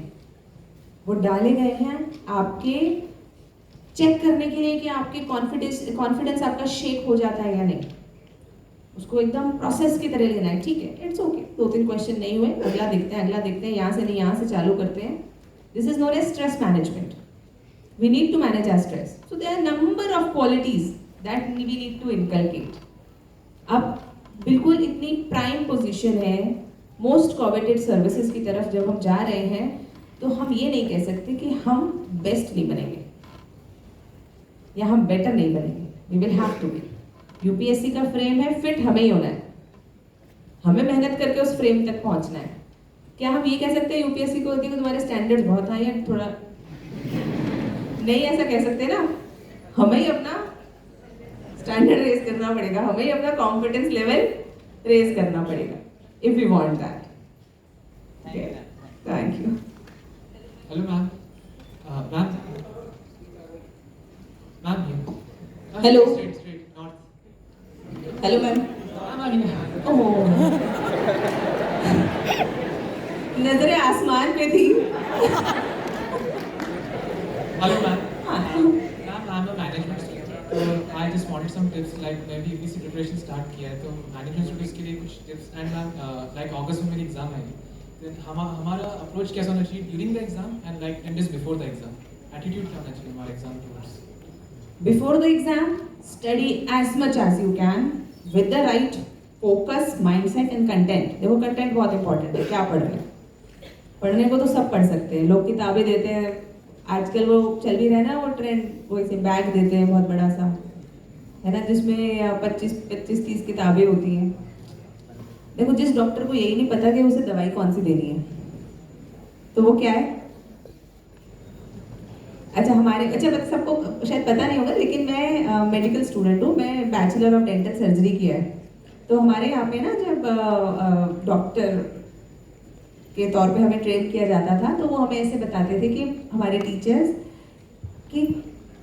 वो डाले गए हैं आपके चेक करने के लिए कि आपके कॉन्फिडेंस आपका शेक हो जाता है या नहीं। उसको एकदम प्रोसेस की तरह लेना है, ठीक है, इट्स ओके, 2-3 क्वेश्चन नहीं हुए, अगला देखते हैं, अगला देखते हैं, यहाँ से नहीं यहाँ से चालू करते हैं। This is known as stress management. We need to manage our stress. So there are number of qualities that we need to inculcate. अब बिल्कुल इतनी प्राइम पोजीशन है मोस्ट कॉवेटेड सर्विसेज की तरफ जब हम जा रहे हैं, तो हम ये नहीं कह सकते कि हम बेस्ट नहीं बनेंगे या हम बेटर नहीं बनेंगे। We will have to be. UPSC का फ्रेम है, फिट हमें ही होना है, हमें मेहनत करके उस फ्रेम तक पहुंचना है। क्या हम ये कह सकते हैं यूपीएससी को देखो तुम्हारे स्टैंडर्ड बहुत हाई है, थोड़ा नहीं ऐसा कह सकते ना। हमें ही अपना स्टैंडर्ड रेज करना पड़ेगा, हमें ही अपना कॉम्पिटेंस लेवल रेज करना पड़ेगा if we want that. Thank you.
Hello ma'am. Ma'am
Hello.
Straight north.
Hello ma'am. Oh, नजरें आसमान पे थी।
Hello ma'am.
हाँ।
Ma'am I am a management student, तो I just wanted some tips, like मैं भी यूपीएससी प्रिपरेशन स्टार्ट किया है, तो मैनेजमेंट स्टूडेंट्स के लिए कुछ टिप्स। एंड मैम लाइक अगस्त में मेरी एग्जाम आएगी, तो हमारा अप्रोच कैसा होना चाहिए during the exam and like 10 days before the exam? Attitude क्या होना चाहिए हमारे exam towards?
Before the exam, study as much as you can with the right focus, mindset and content. देखो कंटेंट बहुत इंपॉर्टेंट है, क्या पढ़ रहे हैं? पढ़ने को तो सब पढ़ सकते हैं, लोग किताबें देते हैं, आजकल वो चल भी रहा है ना वो ट्रेंड, वो ऐसे बैग देते हैं बहुत बड़ा सा, है ना, जिसमें 25-30 किताबें होती हैं। देखो जिस डॉक्टर को यही नहीं पता कि उसे दवाई कौन सी देनी है, तो वो क्या है? अच्छा सबको शायद पता नहीं होगा, लेकिन मैं मेडिकल स्टूडेंट हूँ, मैं बैचलर ऑफ डेंटल सर्जरी किया है। तो हमारे यहाँ पे ना जब डॉक्टर के तौर पे हमें ट्रेन किया जाता था, तो वो हमें ऐसे बताते थे कि हमारे टीचर्स कि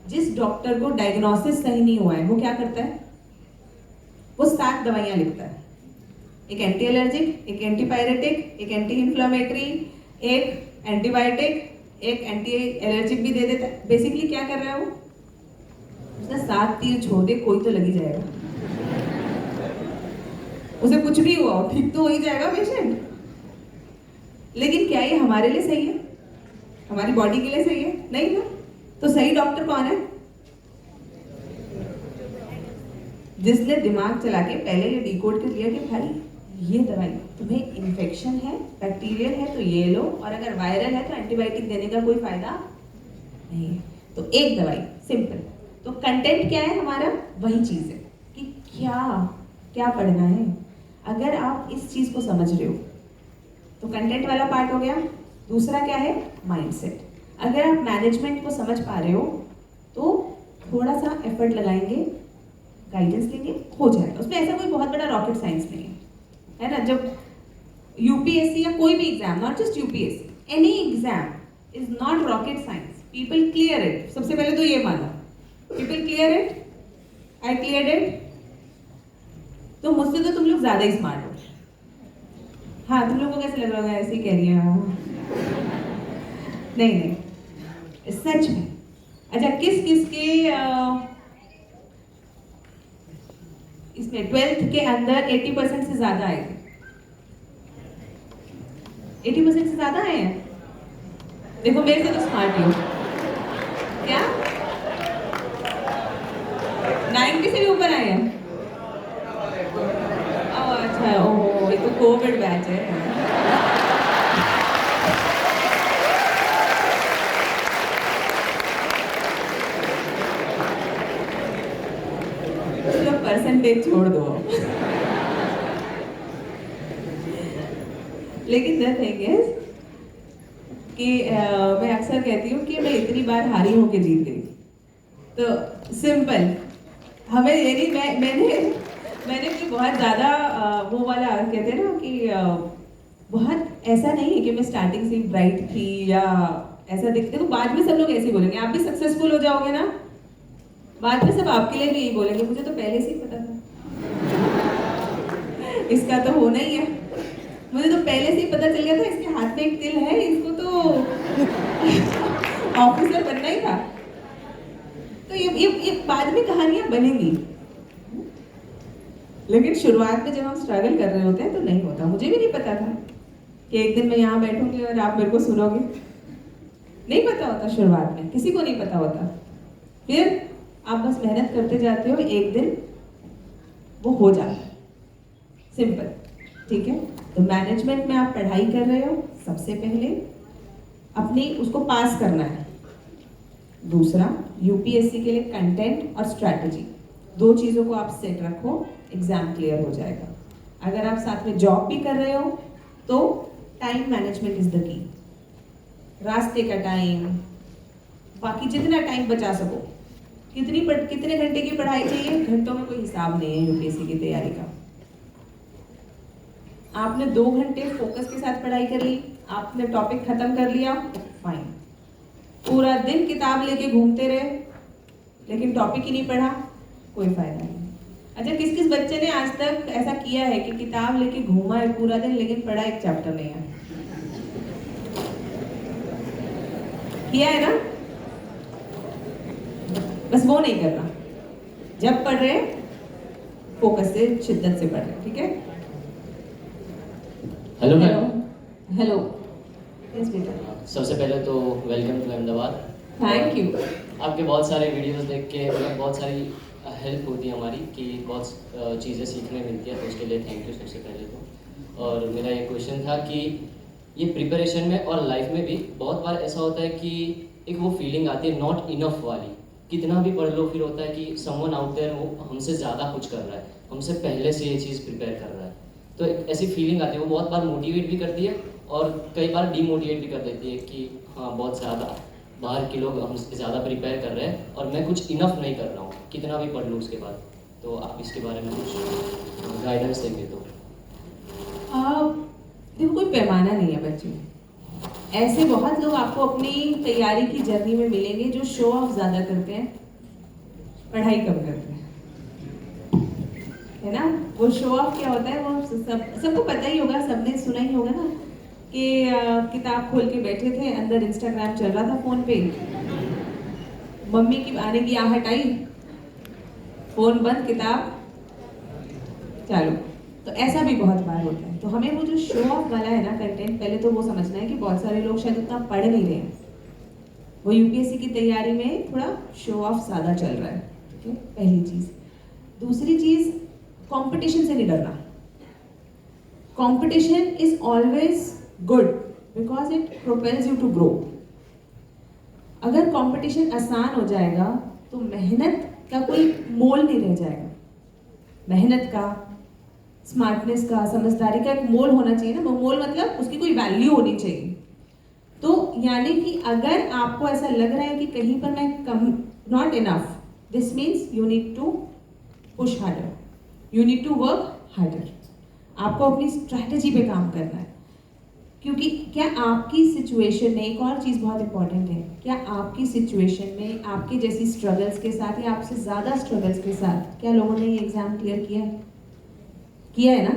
जिस डॉक्टर को डायग्नोसिस सही नहीं हुआ है वो क्या करता है? वो 7 दवाइयाँ लिखता है, एक एंटी एलर्जिक, एक एंटीपायरेटिक, एक एंटी इन्फ्लामेटरी, एक एंटीबायोटिक, एक एंटी एलर्जिक भी दे देता है। बेसिकली क्या कर रहा है वो? उसने 7 तीर छोड़ दे, कोई तो लग ही जाएगा, उसे कुछ भी हुआ हो ठीक तो हो ही जाएगा पेशेंट। लेकिन क्या ये हमारे लिए सही है? हमारी बॉडी के लिए सही है? नहीं ना। तो सही डॉक्टर कौन है? जिसने दिमाग चला के पहले ये डिकोड कर लिया कि भाई ये दवाई तुम्हें इन्फेक्शन है, बैक्टीरियल है तो ये लो, और अगर वायरल है तो एंटीबायोटिक देने का कोई फायदा नहीं है, तो एक दवाई, सिंपल। तो कंटेंट क्या है हमारा? वही चीज है कि क्या क्या पढ़ना है। अगर आप इस चीज को समझ रहे हो तो कंटेंट वाला पार्ट हो गया। दूसरा क्या है? माइंडसेट। अगर आप मैनेजमेंट को समझ पा रहे हो तो थोड़ा सा एफर्ट लगाएंगे, गाइडेंस लेंगे, हो जाएगा। उसमें ऐसा कोई बहुत बड़ा रॉकेट साइंस नहीं है ना। जब यूपीएससी या कोई भी exam, not just UPSC, any exam is not rocket science, people clear it. सबसे पहले तो ये मानो, people clear it, I clear it. तो मुझसे तो तुम लोग ज्यादा ही स्मार्ट हो। हाँ, तुम लोगों को कैसे लग रहा होगा? ऐसे ही कह रही है। नहीं, सच में। अच्छा, किस किस के इसमें 12th के अंदर 80% से ज्यादा आए थे? 80% से ज्यादा आए हैं। देखो मेरे से तो स्मार्ट हो क्या? 90 से भी ऊपर आए हैं। अच्छा, ओह, ये तो कोविड बैच है। चलो परसेंटेज छोड़ दो। लेकिन द थिंग इज कि मैं अक्सर कहती हूँ कि मैं इतनी बार हारी हूँ कि जीत गई। तो सिंपल हमें यानी मैंने कोई बहुत ज़्यादा वो वाला कहते हैं ना कि बहुत ऐसा नहीं है कि मैं स्टार्टिंग से ही ब्राइट थी या ऐसा दिखते। तो बाद में सब लोग ऐसे ही बोलेंगे, आप भी सक्सेसफुल हो जाओगे ना, बाद में सब आपके लिए भी यही बोलेंगे, मुझे तो पहले से ही पता था इसका तो होना ही है, मुझे तो पहले से ही पता चल गया था, इसके हाथ में एक तिल है, इसको तो ऑफिसर बनना ही था। तो ये बाद में कहानियां बनेंगी, लेकिन शुरुआत में जब हम स्ट्रगल कर रहे होते हैं तो नहीं होता। मुझे भी नहीं पता था कि एक दिन मैं यहाँ बैठूंगी और आप मेरे को सुनोगे, नहीं पता होता शुरुआत में, किसी को नहीं पता होता। फिर आप बस मेहनत करते जाते हो, एक दिन वो हो जाता है, सिंपल। ठीक है, तो मैनेजमेंट में आप पढ़ाई कर रहे हो, सबसे पहले अपनी उसको पास करना है। दूसरा, यूपीएससी के लिए कंटेंट और स्ट्रैटेजी, दो चीज़ों को आप सेट रखो, एग्जाम क्लियर हो जाएगा। अगर आप साथ में जॉब भी कर रहे हो तो time management is the key, रास्ते का टाइम, बाकी जितना टाइम बचा सको। कितने घंटे की पढ़ाई चाहिए, घंटों में कोई हिसाब नहीं है यूपीएससी की तैयारी का। आपने 2 घंटे फोकस के साथ पढ़ाई कर ली, आपने टॉपिक खत्म कर लिया, फाइन। पूरा दिन किताब लेके घूमते रहे लेकिन टॉपिक ही नहीं पढ़ा, कोई फायदा नहीं। अच्छा, किस किस बच्चे ने आज तक ऐसा किया है कि किताब लेके घूमा है पूरा दिन लेकिन पढ़ा एक चैप्टर नहीं है? किया है ना? बस वो नहीं करना, जब पढ़ रहे फोकस से, शिद्दत से पढ़ रहे। ठीक है?
Hello ma'am.
हेलो, यस बेटा।
सबसे पहले तो welcome to Ahmedabad.
Thank you.
आपके बहुत सारे वीडियोस देख के मतलब बहुत सारी हेल्प होती है हमारी कि बहुत चीज़ें सीखने मिलती है, तो उसके लिए थैंक यू सबसे पहले तो। और मेरा ये क्वेश्चन था कि ये प्रिपरेशन में और लाइफ में भी बहुत बार ऐसा होता है कि एक वो फीलिंग आती है नॉट इनफ वाली, कितना भी पढ़ लो फिर होता है कि समवन आउट देयर वो हमसे ज़्यादा कुछ कर रहा है, हमसे पहले से ये चीज़ प्रिपेयर कर रहा है, तो एक ऐसी फीलिंग आती है। वो बहुत बार मोटिवेट भी करती है और कई बार डीमोटिवेट भी कर देती है कि हाँ बहुत ज़्यादा बाहर के लोग हमसे ज़्यादा प्रिपेयर कर रहे हैं और मैं कुछ इनफ नहीं कर रहा हूँ, कितना भी पढ़ लूँ उसके बाद। तो आप इसके बारे में कुछ गाइडेंस देंगे तो?
देखो, कोई पैमाना नहीं है बच्चों, ऐसे बहुत लोग आपको अपनी तैयारी की जर्नी में मिलेंगे जो शो ऑफ ज़्यादा करते हैं, पढ़ाई कम करते हैं, है ना? वो शो ऑफ क्या होता है, वो सबको पता ही होगा, सबने सुना ही होगा ना कि किताब खोल के बैठे थे, अंदर इंस्टाग्राम चल रहा था फोन पे, मम्मी की आने की आहट आई, फोन बंद, किताब चालू। तो ऐसा भी बहुत बार होता है। तो हमें वो जो शो ऑफ वाला है ना कंटेंट, पहले तो वो समझना है कि बहुत सारे लोग शायद उतना पढ़ नहीं रहे हैं, वो यूपीएससी की तैयारी में थोड़ा शो ऑफ ज़्यादा चल रहा है। ठीक है, पहली चीज़। दूसरी चीज़, कंपटीशन से नहीं डरना। Competition is always good because it propels you to grow. अगर कंपटीशन आसान हो जाएगा तो मेहनत का कोई मोल नहीं रह जाएगा। मेहनत का, स्मार्टनेस का, समझदारी का एक मोल होना चाहिए ना, मोल मतलब उसकी कोई वैल्यू होनी चाहिए। तो यानी कि अगर आपको ऐसा लग रहा है कि कहीं पर मैं कम, not enough, this means you need to push harder, you need to work harder. आपको अपनी स्ट्रैटेजी पे काम करना है, क्योंकि क्या आपकी सिचुएशन में, एक और चीज़ बहुत इंपॉर्टेंट है, क्या आपकी सिचुएशन में आपकी जैसी स्ट्रगल्स के साथ या आपसे ज़्यादा स्ट्रगल्स के साथ क्या लोगों ने ये एग्ज़ाम क्लियर किया है ना?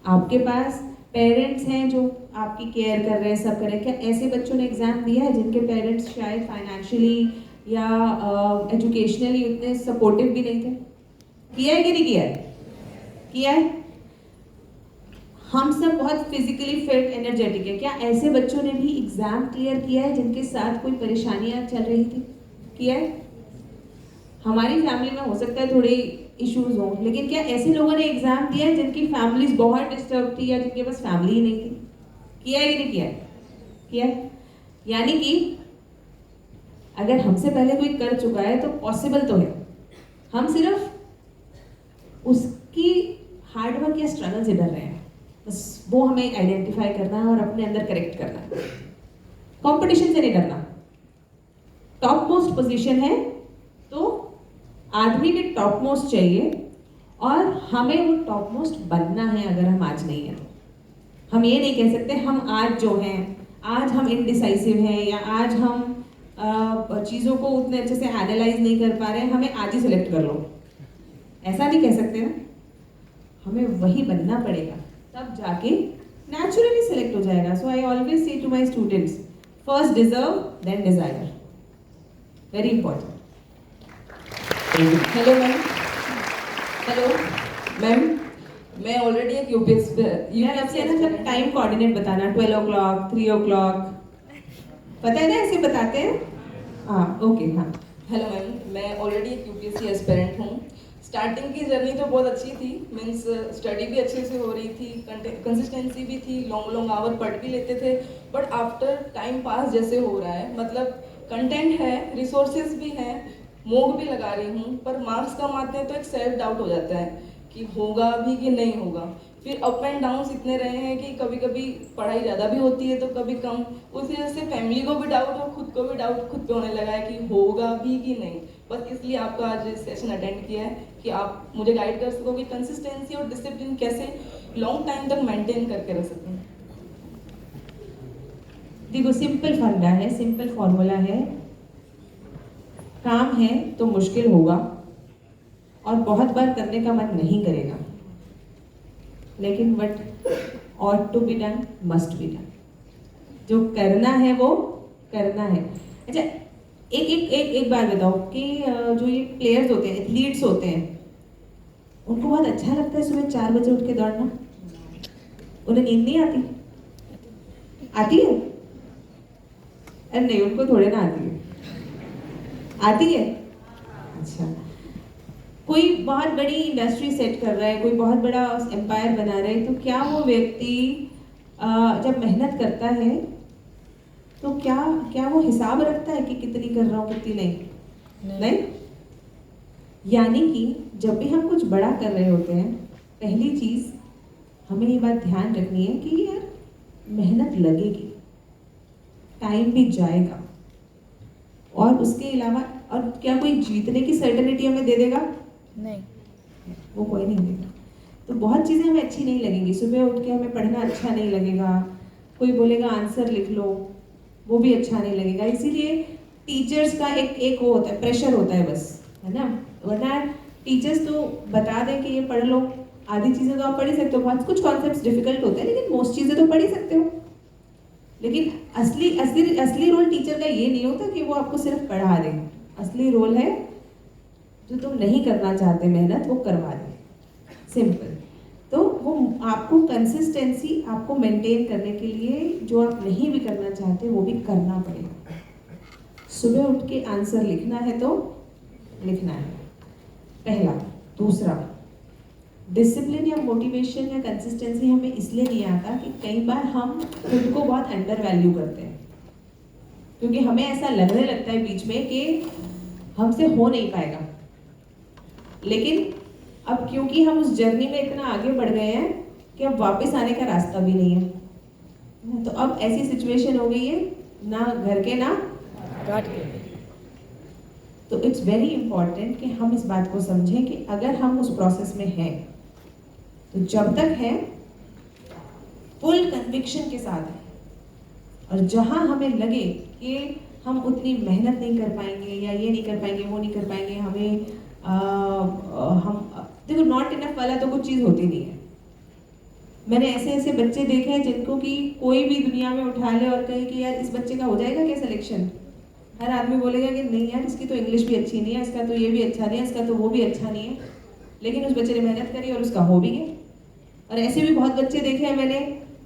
आपके पास पेरेंट्स हैं जो आपकी केयर कर रहे हैं, सब कर रहे हैं। क्या ऐसे बच्चों ने एग्ज़ाम दिया है जिनके पेरेंट्स शायद फाइनेंशियली या एजुकेशनली उतने सपोर्टिव भी नहीं थे? किया है कि नहीं किया है? किया है। हम सब बहुत फिजिकली फिट, एनर्जेटिक है। क्या ऐसे बच्चों ने भी एग्जाम क्लियर किया है जिनके साथ कोई परेशानियां चल रही थी? किया है। हमारी फैमिली में हो सकता है थोड़े इश्यूज हों, लेकिन क्या ऐसे लोगों ने एग्जाम दिया है जिनकी फैमिलीज बहुत डिस्टर्ब थी या जिनके पास फैमिली ही नहीं थी? किया है कि नहीं किया है? किया है। यानी कि अगर हमसे पहले कोई कर चुका है तो पॉसिबल तो है, हम सिर्फ उसकी हार्डवर्क या स्ट्रगल से डर रहे हैं। बस वो हमें आइडेंटिफाई करना है और अपने अंदर करेक्ट करना है। कंपटीशन से नहीं डरना। टॉप मोस्ट पोजीशन है तो आदमी के टॉप मोस्ट चाहिए और हमें वो टॉप मोस्ट बनना है। अगर हम आज नहीं है तो हम ये नहीं कह सकते हम आज जो हैं, आज हम इनडिसाइसिव हैं या आज हम चीज़ों को उतने अच्छे से एनालाइज नहीं कर पा रहे हैं, हमें आज ही सिलेक्ट कर लो, ऐसा नहीं कह सकते ना। हमें वही बनना पड़ेगा, तब जाके नेचुरली सिलेक्ट हो जाएगा। So I always say to my students, first deserve then desire, very important.
Hello ma'am. Hello ma'am, मैं ऑलरेडी एक
यार आपसे ना जब टाइम कोऑर्डिनेट बताना, 12 o'clock 3 o'clock, पता है ना ऐसे बताते हैं। हाँ ओके हाँ।
हेलो मैम, मैं ऑलरेडी एक यूपीएससी एस्पिरेंट हूँ। स्टार्टिंग की जर्नी तो बहुत अच्छी थी, मीन्स स्टडी भी अच्छे से हो रही थी, कंसिस्टेंसी भी थी, लॉन्ग आवर पढ़ भी लेते थे। बट आफ्टर टाइम पास जैसे हो रहा है, मतलब कंटेंट है, रिसोर्सेज भी हैं, मोग भी लगा रही हूँ, पर मार्क्स कम आते हैं तो एक सेल्फ डाउट हो जाता है कि होगा भी कि नहीं होगा। फिर अप एंड डाउन्स इतने रहे हैं कि कभी कभी पढ़ाई ज़्यादा भी होती है तो कभी कम। उस वजह से फैमिली को भी डाउट और खुद को भी डाउट खुद पे होने लगा है कि होगा भी कि नहीं। बस इसलिए आपका आज सेशन अटेंड किया है कि आप मुझे गाइड कर सको कि कंसिस्टेंसी और डिसिप्लिन कैसे लॉन्ग टाइम तक मेंटेन करके रख सकूँ।
देखो सिंपल फंडा है, सिंपल फॉर्मूला है, काम है तो मुश्किल होगा और बहुत बार करने का मन नहीं करेगा, लेकिन what ought to be done must be done. जो करना है वो करना है। अच्छा एक बात बताओ कि जो ये प्लेयर्स होते हैं, एथलीट्स होते हैं, उनको बहुत अच्छा लगता है सुबह 4 बजे उठ के दौड़ना? उन्हें नींद नहीं आती? आती है? अरे नहीं, उनको थोड़े ना आती है, आती है। अच्छा, कोई बहुत बड़ी इंडस्ट्री सेट कर रहा है, कोई बहुत बड़ा एम्पायर बना रहा है, तो क्या वो व्यक्ति जब मेहनत करता है तो क्या वो हिसाब रखता है कि कितनी कर रहा हूँ कितनी नहीं? यानी कि जब भी हम कुछ बड़ा कर रहे होते हैं, पहली चीज हमें ये बात ध्यान रखनी है कि यार मेहनत लगेगी, टाइम भी जाएगा, और उसके अलावा और क्या कोई जीतने की सर्टेनिटी हमें दे देगा?
नहीं,
वो कोई नहीं देगा। तो बहुत चीज़ें हमें अच्छी नहीं लगेंगी, सुबह उठ के हमें पढ़ना अच्छा नहीं लगेगा, कोई बोलेगा आंसर लिख लो, वो भी अच्छा नहीं लगेगा। इसीलिए टीचर्स का एक वो होता है, प्रेशर होता है बस, है ना। वरना टीचर्स तो बता दें कि ये पढ़ लो, आधी चीज़ें तो आप पढ़ ही सकते हो, बहुत कुछ कॉन्सेप्ट्स डिफिकल्ट होते हैं लेकिन मोस्ट चीज़ें तो पढ़ ही सकते हो। लेकिन असली रोल टीचर का ये नहीं होता कि वो आपको सिर्फ पढ़ा दे। असली रोल है जो तुम नहीं करना चाहते मेहनत, वो करवा दे, सिंपल। तो वो आपको कंसिस्टेंसी आपको मेंटेन करने के लिए जो आप नहीं भी करना चाहते वो भी करना पड़ेगा। सुबह उठ के आंसर लिखना है तो लिखना है, पहला। दूसरा, डिसिप्लिन या मोटिवेशन या कंसिस्टेंसी हमें इसलिए नहीं आता कि कई बार हम खुद को बहुत अंडर वैल्यू करते हैं, क्योंकि हमें ऐसा लगने लगता है बीच में कि हमसे हो नहीं पाएगा। लेकिन अब क्योंकि हम उस जर्नी में इतना आगे बढ़ गए हैं कि अब वापस आने का रास्ता भी नहीं है। तो अब ऐसी सिचुएशन हो गई है, ना घर के ना
काट के।
तो इट्स वेरी इंपॉर्टेंट कि हम इस बात को समझें कि अगर हम उस प्रोसेस में हैं तो जब तक है फुल कन्विक्शन के साथ है, और जहां हमें लगे कि हम उतनी मेहनत नहीं कर पाएंगे या ये नहीं कर पाएंगे वो नहीं कर पाएंगे, हमें हम देखो नॉट इनफ वाला तो कुछ चीज़ होती नहीं है। मैंने ऐसे बच्चे देखे हैं जिनको कि कोई भी दुनिया में उठा ले और कहे कि यार इस बच्चे का हो जाएगा क्या सिलेक्शन, हर आदमी बोलेगा कि नहीं यार इसकी तो इंग्लिश भी अच्छी नहीं है, इसका तो ये भी अच्छा नहीं है, इसका तो वो भी अच्छा नहीं है। लेकिन उस बच्चे ने मेहनत करी और उसका हो भी गया। और ऐसे भी बहुत बच्चे देखे हैं मैंने,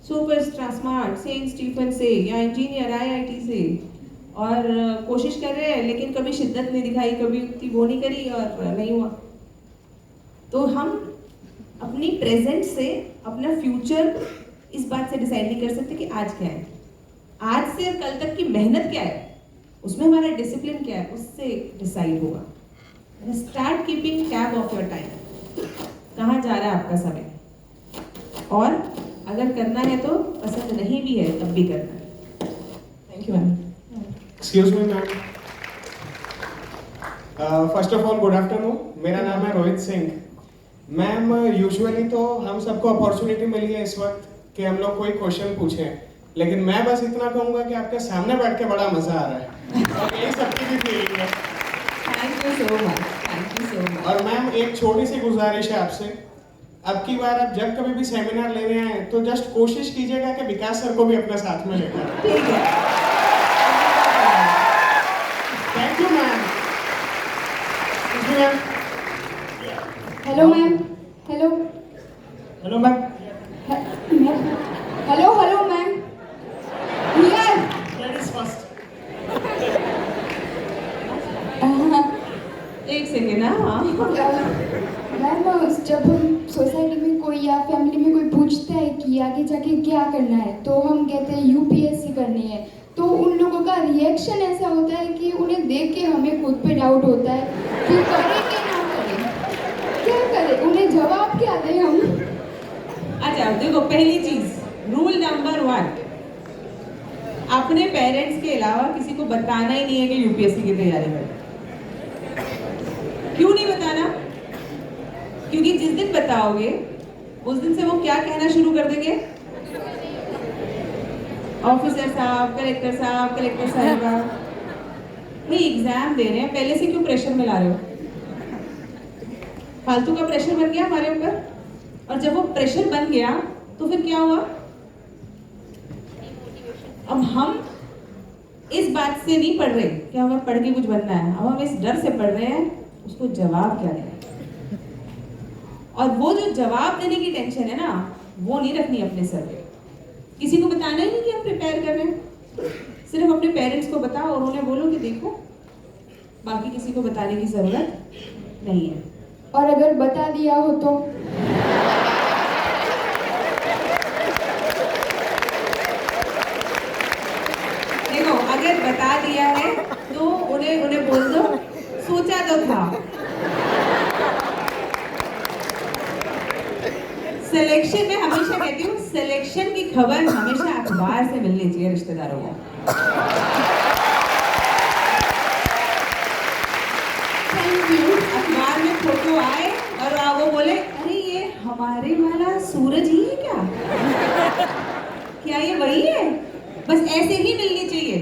सुपर स्मार्ट, सेंट स्टीफन से या इंजीनियर IIT से, और कोशिश कर रहे हैं लेकिन कभी शिद्दत नहीं दिखाई, कभी उतनी वो नहीं करी और नहीं हुआ। तो हम अपनी प्रेजेंट से अपना फ्यूचर इस बात से डिसाइड नहीं कर सकते कि आज क्या है, आज से कल तक की मेहनत क्या है, उसमें हमारा डिसिप्लिन क्या है, उससे डिसाइड होगा। Start keeping tab of your time, कहाँ जा रहा है आपका समय, और अगर करना है तो पसंद नहीं भी है तब भी करना है।
Thank you.
You ma'am.
Excuse me ma'am. First of all good afternoon, मेरा नाम है रोहित सिंह। मैम यूजुअली तो हम सबको अपॉर्चुनिटी मिली है इस वक्त कि हम लोग कोई क्वेश्चन पूछें, लेकिन मैं बस इतना कहूँगा कि आपके सामने बैठ के बड़ा मजा आ रहा है और यही सबकी भी फीलिंग है।
Thank you so much, thank you so much.
और मैम एक छोटी सी गुजारिश है आपसे, अब की बार आप जब कभी भी सेमिनार लेने आए तो जस्ट कोशिश कीजिएगा कि विकास सर को भी अपने साथ में लेकर आएं।
ठीक है।
Thank you ma'am. Ma'am
hello ma'am. Hello
hello ma'am.
Hello hello ma'am. Here
ladies first.
एक सेकेंड। हाँ
मैम जब हम सोसाइटी में कोई या फैमिली में कोई पूछता है कि आगे जाके क्या करना है तो हम कहते हैं यूपीएससी करनी है, तो उन लोगों का रिएक्शन ऐसा होता है कि उन्हें देख के हमें खुद पे डाउट होता है कि करें कि ना करें, क्या करें, उन्हें जवाब क्या दें हम।
अच्छा देखो, पहली चीज रूल नंबर 1, अपने पेरेंट्स के अलावा किसी को बताना ही नहीं है कि यूपीएससी की तैयारी करें। क्यों नहीं बताना? क्योंकि जिस दिन बताओगे उस दिन से वो क्या कहना शुरू कर देंगे, ऑफिसर साहब, कलेक्टर साहब, कलेक्टर साहिबा। नहीं, एग्जाम दे रहे हैं, पहले से क्यों प्रेशर में ला रहे हो? फालतू का प्रेशर बन गया हमारे ऊपर, और जब वो प्रेशर बन गया तो फिर क्या हुआ? अब हम इस बात से नहीं पढ़ रहे कि हमें पढ़ के कुछ बनना है, अब हम इस डर से पढ़ रहे हैं उसको जवाब क्या देना। और वो जो जवाब देने की टेंशन है ना, वो नहीं रखनी अपने सर पे। किसी को बताना ही नहीं कि हम प्रिपेयर कर रहे हैं, सिर्फ अपने पेरेंट्स को बताओ और उन्हें बोलो कि देखो, बाकी किसी को बताने की जरूरत नहीं है।
और अगर बता दिया हो तो
देखो, अगर बता दिया है तो उन्हें बोल दो सोचा तो था। सिलेक्शन में हमेशा कहती हूँ, सिलेक्शन की खबर हमेशा अखबार से मिलनी चाहिए रिश्तेदारों को। अखबार में फोटो आए और वो बोले अरे ये हमारे वाला सूरज ही है क्या ये वही है? बस ऐसे ही मिलनी चाहिए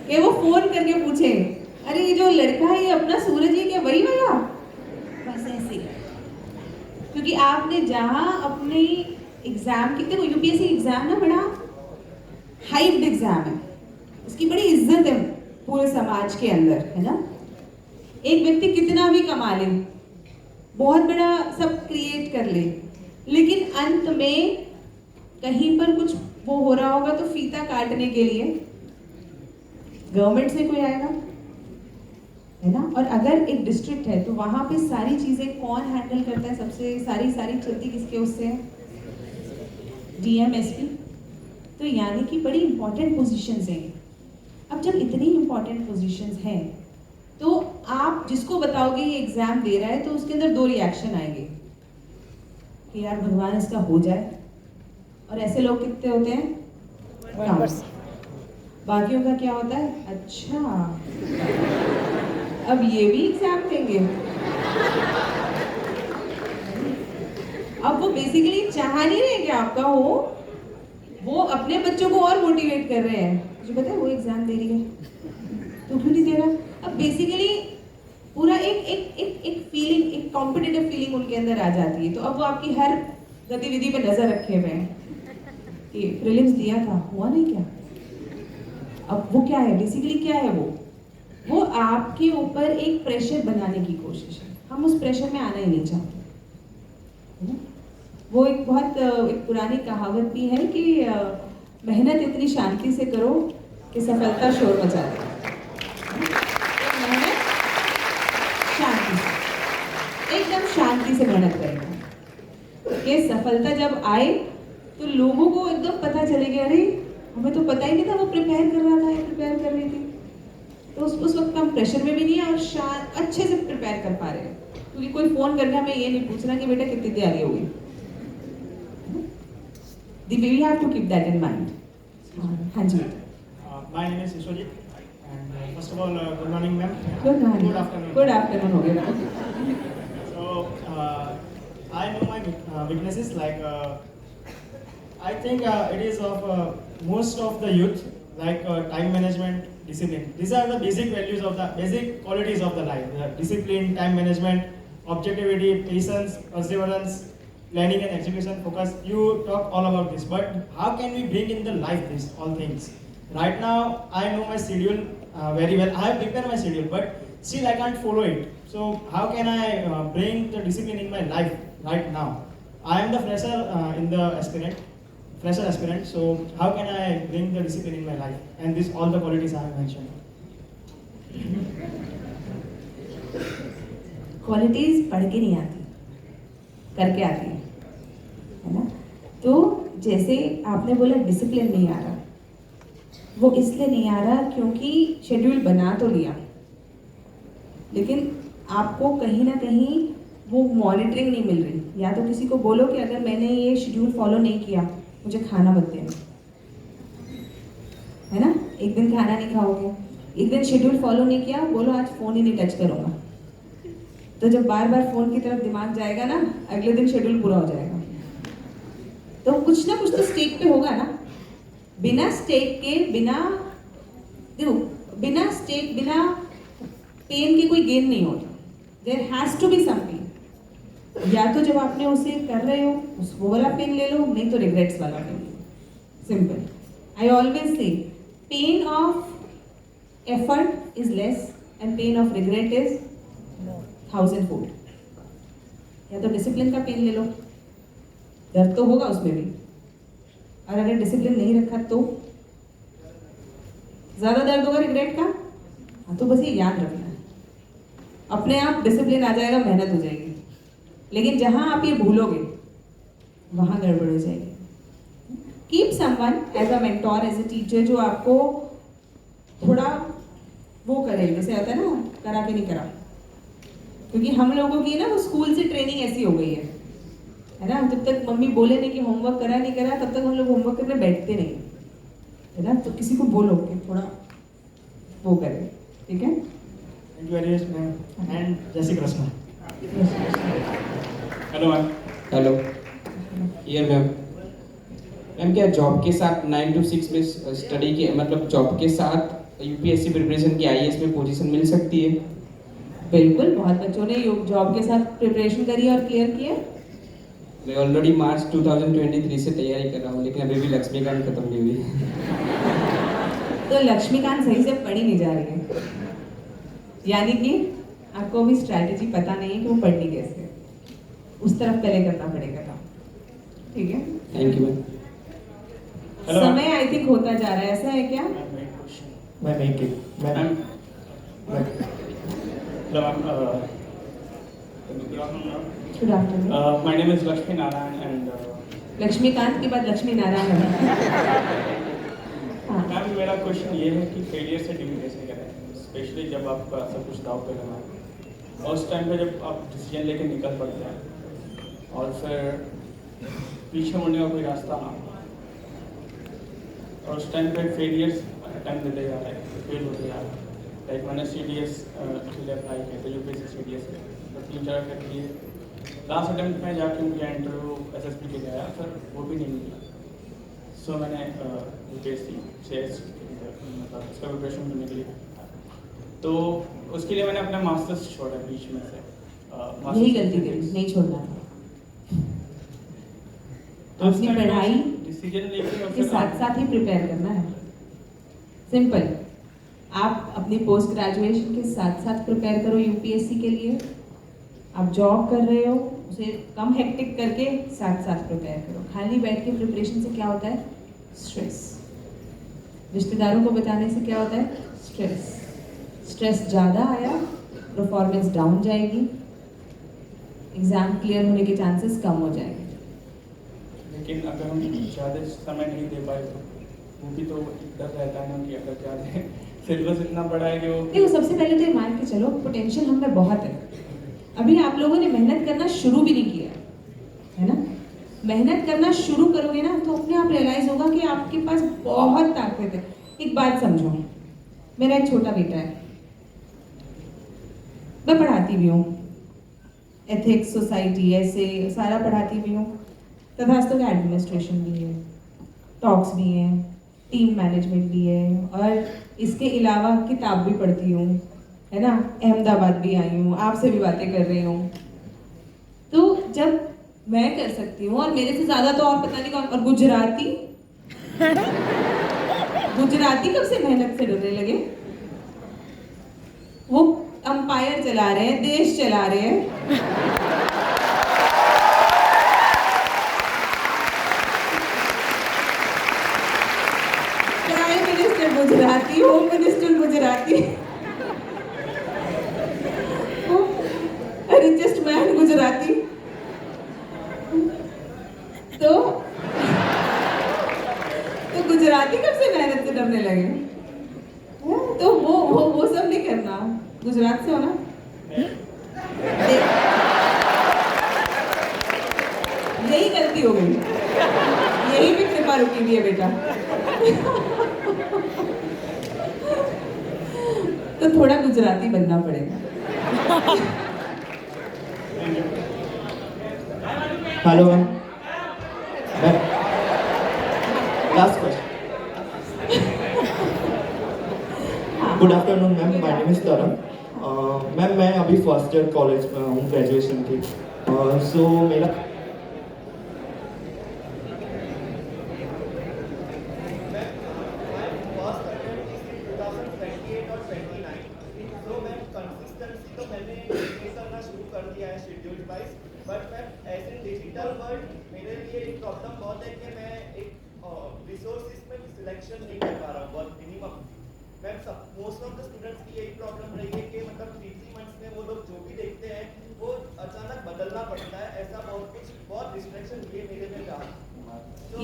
कि वो फोन करके पूछे अरे ये जो लड़का है ये अपना सूरज ही क्या वही वाला? बस ऐसे ही। क्योंकि आपने जहां अपने एग्जाम की, देखो यूपीएससी एग्जाम ना बड़ा हाइप्ड एग्जाम है, इसकी बड़ी इज्जत है पूरे समाज के अंदर, है ना। एक व्यक्ति कितना भी कमा ले, बहुत बड़ा सब क्रिएट कर ले, लेकिन अंत में कहीं पर कुछ वो हो रहा होगा तो फीता काटने के लिए गवर्नमेंट से कोई आएगा, है ना। और अगर एक डिस्ट्रिक्ट है तो वहां पे सारी चीजें कौन हैंडल करता है? सबसे सारी चलती किसके उससे है? DM, SP. तो यानी कि बड़ी इंपॉर्टेंट पोजीशंस हैं। अब जब इतनी इंपॉर्टेंट पोजीशंस हैं तो आप जिसको बताओगे ये एग्जाम दे रहा है तो उसके अंदर 2 रिएक्शन आएंगे कि यार भगवान इसका हो जाए, और ऐसे लोग कितने होते हैं? कम। बाकियों का क्या होता है? अच्छा अब ये भी एग्जाम देंगे। अब वो बेसिकली चाह नहीं रहे कि आपका हो, वो अपने बच्चों को और मोटिवेट कर रहे हैं। मुझे पता है वो एग्जाम दे रही है तो क्यों नहीं दे रहा? अब बेसिकली पूरा एक फीलिंग, एक कॉम्पिटिटिव फीलिंग उनके अंदर आ जाती है। तो अब वो आपकी हर गतिविधि पे नजर रखे हुए हैं कि प्रीलिम्स दिया था, हुआ नहीं क्या? अब वो क्या है, बेसिकली क्या है वो आपके ऊपर एक प्रेशर बनाने की कोशिश है। हम उस प्रेशर में आना ही नहीं चाहते, है ना? वो एक बहुत एक पुरानी कहावत भी है कि मेहनत इतनी शांति से करो कि सफलता शोर मचा दे। मेहनत शांति से, एकदम शांति से मेहनत करेंगे कि सफलता जब आए तो लोगों को एकदम पता चलेगा अरे हमें तो पता ही नहीं था वो प्रिपेयर कर रहा था या प्रिपेयर कर रही थी। तो उस वक्त हम प्रेशर में भी नहीं है और अच्छे से प्रिपेयर कर पा रहे हैं, क्योंकि कोई फोन करके हमें ये नहीं पूछना कि बेटा कितनी तैयारी होगी। We have to keep that in mind. हाँ जी।
My name is Vishwajit, and first of all, good morning, ma'am.
Good morning.
Good afternoon.
Good afternoon हो गया.
So, I know my weaknesses. Like, I think it is of most of the youth, like time management, discipline. These are the basic values of the basic qualities of the life: discipline, time management, objectivity, patience, perseverance, planning and execution, focus. You talk all about this, but how can we bring in the life these all things? Right now, I know my schedule very well. I have prepared my schedule, but still I can't follow it. So how can I bring the discipline in my life right now? I am the fresher in the fresher aspirant. So how can I bring the discipline in my life? And this all the qualities I have mentioned.
Qualities पढ़ के नहीं आती, करके आती है ना? तो जैसे आपने बोला डिसिप्लिन नहीं आ रहा, वो इसलिए नहीं आ रहा क्योंकि शेड्यूल बना तो लिया, लेकिन आपको कहीं ना कहीं वो मॉनिटरिंग नहीं मिल रही. या तो किसी को बोलो कि अगर मैंने ये शेड्यूल फॉलो नहीं किया मुझे खाना मत देना, है ना? एक दिन खाना नहीं खाओगे, एक दिन शेड्यूल फॉलो नहीं किया, बोलो आज फ़ोन ही नहीं टच करूँगा. तो जब बार बार फ़ोन की तरफ दिमाग जाएगा ना, अगले दिन शेड्यूल पूरा हो जाएगा. तो कुछ ना कुछ तो स्टेक पे होगा ना. बिना स्टेक के, बिना स्टेक, बिना पेन के कोई गेन नहीं होता. There has to be something. या तो जब आपने उसे कर रहे हो वो वाला पेन ले लो, नहीं तो रिग्रेट्स वाला पेन लो. सिंपल. I always say pain of effort is less and pain of regret is 1000-fold. या तो डिसिप्लिन का पेन ले लो, दर्द तो होगा उसमें भी, और अगर डिसिप्लिन नहीं रखा तो ज्यादा दर्द होगा रिग्रेट का. हाँ, तो बस ये याद रखना है, अपने आप डिसिप्लिन आ जाएगा, मेहनत हो जाएगी. लेकिन जहां आप ये भूलोगे वहां गड़बड़ हो जाएगी. Keep someone as a mentor, as a teacher, जो आपको थोड़ा वो करे, जैसे होता है ना करा के नहीं करा. क्योंकि हम लोगों की ना वो स्कूल से ट्रेनिंग ऐसी हो गई है ना? जब तक मम्मी बोले नहीं कि होमवर्क करा नहीं करा, तब तक हम लोग होमवर्क करने बैठते नहीं, है ना? तो किसी को बोलो कि थोड़ा वो करे. ठीक है?
Thank you very much, ma'am. And Jai Shri Krishna.
Hello ma'am. Hello. ये मैम क्या जॉब के साथ 9 to 6 में स्टडी के, मतलब जॉब के साथ यूपीएससी प्रिपरेशन की आईएएस में पोजीशन मिल सकती है?
बिल्कुल. बहुत बच्चों ने जॉब के साथ प्रिपरेशन करी और क्लियर किया.
मैं ऑलरेडी मार्च 2023 से तैयारी कर रहा हूँ, लेकिन अभी भी लक्ष्मीकांत खत्म नहीं हुई.
तो लक्ष्मीकांत सही से पढ़ी नहीं जा रही है, यानी कि आपको भी स्ट्रैटेजी पता नहीं है कि वो पढ़नी कैसे है. उस तरफ पहले करना पड़ेगा काम. ठीक है?
Thank you ma'am.
समय आई थिंक होता जा रहा है, ऐसा है क्या?
मैं make it. Madam.
Hello ma'am. Good afternoon.
Good afternoon.
My name is Lakshmi Narayan and
Laxmikant के बाद लक्ष्मी नारायण है. हाँ.
मैम मेरा क्वेश्चन ये है कि फेलियर से डील कैसे करें, स्पेशली जब आपका सब कुछ दाव पे लगा है और उस टाइम पे जब आप डिसीजन लेके निकल पड़ते हैं और फिर पीछे मुड़ने का कोई रास्ता ना हो, और उस टाइम पे फेलियर्स अटेम्प्ट देते जा रहे हैं, फेल होते जा रहे हैं. लाइक मैंने CDS के लिए अप्लाई किया था, यूपीएससी CDS के, तो 3-4 अटेम्प्ट किए. लास्ट अटेम्प्ट में जाके मुझे इंटरव्यू SSB के लिए आया, फिर वो भी नहीं मिला. सो मैंने यूपीएससी CS मतलब उसका प्रिपरेशन करने के लिए, तो उसके लिए मैंने अपना मास्टर्स छोड़ा बीच में से.
यही गलती करी, नहीं छोड़ना था.
तो
अपनी पढ़ाई
डिसीजन लेके
के साथ साथ ही प्रिपेयर करना है. सिंपल. आप अपनी पोस्ट ग्रेजुएशन के साथ साथ प्रिपेयर करो यूपीएससी के लिए. आप जॉब कर रहे हो, उसे कम हेक्टिक करके साथ साथ प्रिपेयर करो. खाली बैठ के प्रिपरेशन से क्या होता है? स्ट्रेस. रिश्तेदारों को बताने से क्या होता है? स्ट्रेस. स्ट्रेस ज़्यादा आया, परफॉर्मेंस डाउन जाएगी, एग्जाम क्लियर होने के चांसेस कम हो जाएंगे.
लेकिन अगर हम ज़्यादा समय नहीं दे पाए तो वो भी तो डर रहता है ना कि अगर ज़्यादा सिलेबस इतना बड़ा है कि वो
देखो, सबसे पहले तो ये मान के चलो पोटेंशियल हम में बहुत है. अभी आप लोगों ने मेहनत करना शुरू भी नहीं किया है ना? मेहनत करना शुरू करोगे ना तो अपने आप रियलाइज होगा कि आपके पास बहुत ताकत है. एक बात समझो, मेरा एक छोटा बेटा है, मैं पढ़ाती भी हूँ, एथिक्स, सोसाइटी, ऐसे सारा पढ़ाती भी हूँ, तथास्तु का एडमिनिस्ट्रेशन भी है, टॉक्स भी हैं, टीम मैनेजमेंट भी है, और इसके अलावा किताब भी पढ़ती हूँ, है ना, अहमदाबाद भी आई हूँ, आपसे भी बातें कर रही हूँ। तो जब मैं कर सकती हूँ, और मेरे से ज्यादा तो और पता नहीं कौन, और गुजराती गुजराती कब से मेहनत से डरने लगे? वो अंपायर चला रहे हैं, देश चला रहे हैं। Prime minister Gujarati, home minister Gujarati, richest man Gujarati. तो गुजराती कब से मेहनत से डरने लगे? तो वो सब नहीं करना, गुजरात से होना। यही गलती हो गई, यही भी कृपा रुकी हुई है बेटा। तो थोड़ा गुजराती बनना पड़ेगा।
Hello ma'am, last question. Good afternoon ma'am, my name is Taran. Ma'am मैं अभी फर्स्ट ईयर कॉलेज में हूँ, ग्रेजुएशन की। सो मेरा
बट मैम ऐसे डिजिटल वर्ल्ड मेरे लिए एक प्रॉब्लम बहुत है कि मैं एक रिसोर्सेज में सिलेक्शन नहीं कर पा रहा हूँ, बहुत मिनिमम। मैम सब मोस्ट ऑफ द स्टूडेंट्स की यही प्रॉब्लम रही है कि मतलब 3 मंथ्स में वो लोग जो भी देखते हैं वो अचानक बदलना पड़ता है, ऐसा बहुत डिस्ट्रैक्शन ये मेरे में रहा।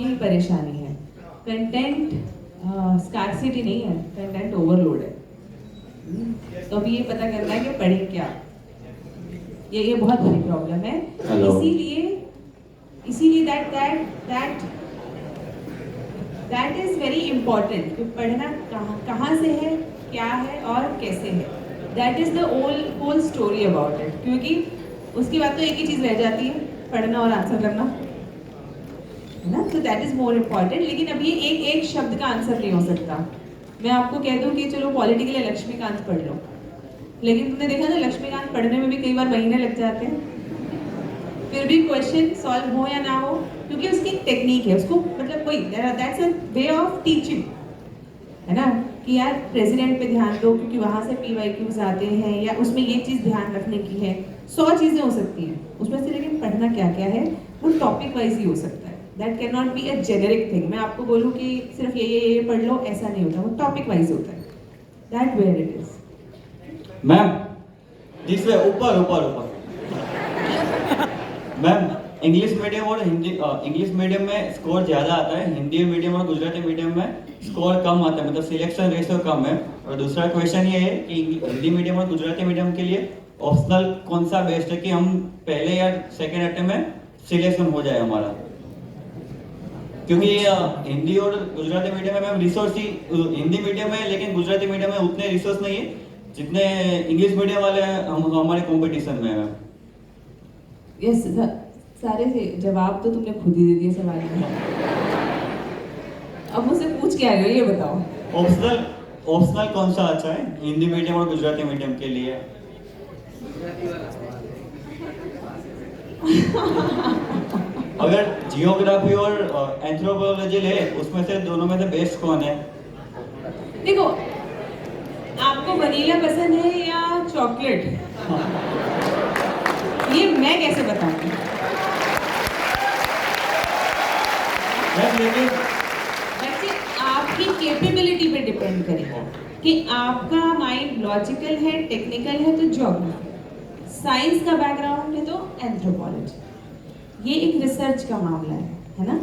ये परेशानी है, कंटेंट स्कार्सिटी नहीं है, कंटेंट ओवरलोड है। तो अभी ये पता करना है कि पढ़े क्या, ये बहुत बड़ी प्रॉब्लम है। इसीलिए दैट इज वेरी इंपॉर्टेंट कि पढ़ना कहाँ से है, क्या है और कैसे है। That is the whole story about it. क्योंकि उसके बाद तो एक ही चीज रह जाती है, पढ़ना और आंसर करना, है ना। तो दैट इज मोर इम्पॉर्टेंट। लेकिन अब ये एक शब्द का आंसर नहीं हो सकता। मैं आपको कह दूं कि चलो पॉलिटी के लिए लक्ष्मीकांत पढ़ लो, लेकिन तुमने देखा ना लक्ष्मीकांत पढ़ने में भी कई बार महीने लग जाते हैं, फिर भी क्वेश्चन सॉल्व हो या ना हो, क्योंकि उसकी टेक्निक है, उसको मतलब वही that's a way of teaching, है ना, कि यार प्रेसिडेंट पे ध्यान दो क्योंकि वहां से PYQs आते हैं, या उसमें ये चीज ध्यान रखने की है। 100 चीजें हो सकती हैं उसमें से, लेकिन पढ़ना क्या क्या है वो टॉपिक वाइज ही हो सकता है। That can not be a generic thing. मैं आपको बोलूँ कि सिर्फ ये पढ़ लो, ऐसा नहीं होता, वो टॉपिक वाइज होता है। That where it is.
Ma'am this way, ऊपर ऊपर ऊपर। मैम इंग्लिश मीडियम और हिंदी, इंग्लिश मीडियम में स्कोर ज़्यादा आता है, हिंदी मीडियम और गुजराती मीडियम में स्कोर कम आता है, मतलब सिलेक्शन रेशियो कम है। और दूसरा क्वेश्चन ये है कि हिंदी मीडियम और गुजराती मीडियम के लिए ऑप्शनल कौन सा बेस्ट है कि हम पहले या सेकेंड अटेम्प्ट में सिलेक्शन हो जाए हमारा, क्योंकि हिंदी और गुजराती मीडियम में मैम रिसोर्स ही, हिंदी मीडियम में लेकिन गुजराती मीडियम में उतने रिसोर्स नहीं है जितने इंग्लिश मीडियम वाले हमारे कंपटीशन में है।
यस, सारे से जवाब तो तुमने खुद ही दे दिए सवाल में। अब मुझसे पूछ क्या रहे हो ये बताओ।
ऑप्शनल कौन सा अच्छा है हिंदी मीडियम और गुजराती मीडियम के लिए? अगर जियोग्राफी और एंथ्रोपोलॉजी ले, उसमें से दोनों में से बेस्ट कौन है?
देखो, आपको वनीला पसंद है या चॉकलेट, ये मैं कैसे बताऊंगी? बच्चे आपकी कैपेबिलिटी पे डिपेंड करेगा कि आपका माइंड लॉजिकल है, टेक्निकल है तो ज्योग्राफी, साइंस का बैकग्राउंड है तो एंथ्रोपोलॉजी। ये एक रिसर्च का मामला है ना।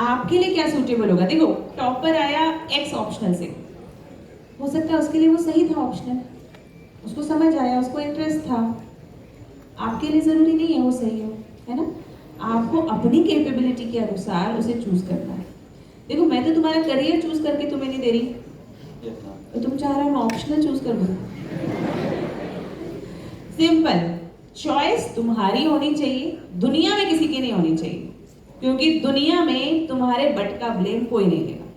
आपके लिए क्या सूटेबल होगा? देखो, टॉपर आया X ऑप्शनल से, हो सकता है उसके लिए वो सही था ऑप्शनल, उसको समझ आया, उसको इंटरेस्ट था। आपके लिए जरूरी नहीं है वो सही हो, है ना। आपको अपनी कैपेबिलिटी के अनुसार उसे चूज करना है। देखो, मैं तो तुम्हारा करियर चूज करके तुम्हें नहीं दे रही, तुम चाह रहे हो मैं ऑप्शनल चूज कर दूँ? सिंपल, चॉइस तुम्हारी होनी चाहिए, दुनिया में किसी की नहीं होनी चाहिए, क्योंकि दुनिया में तुम्हारे बट का ब्लेम कोई नहीं लेगा।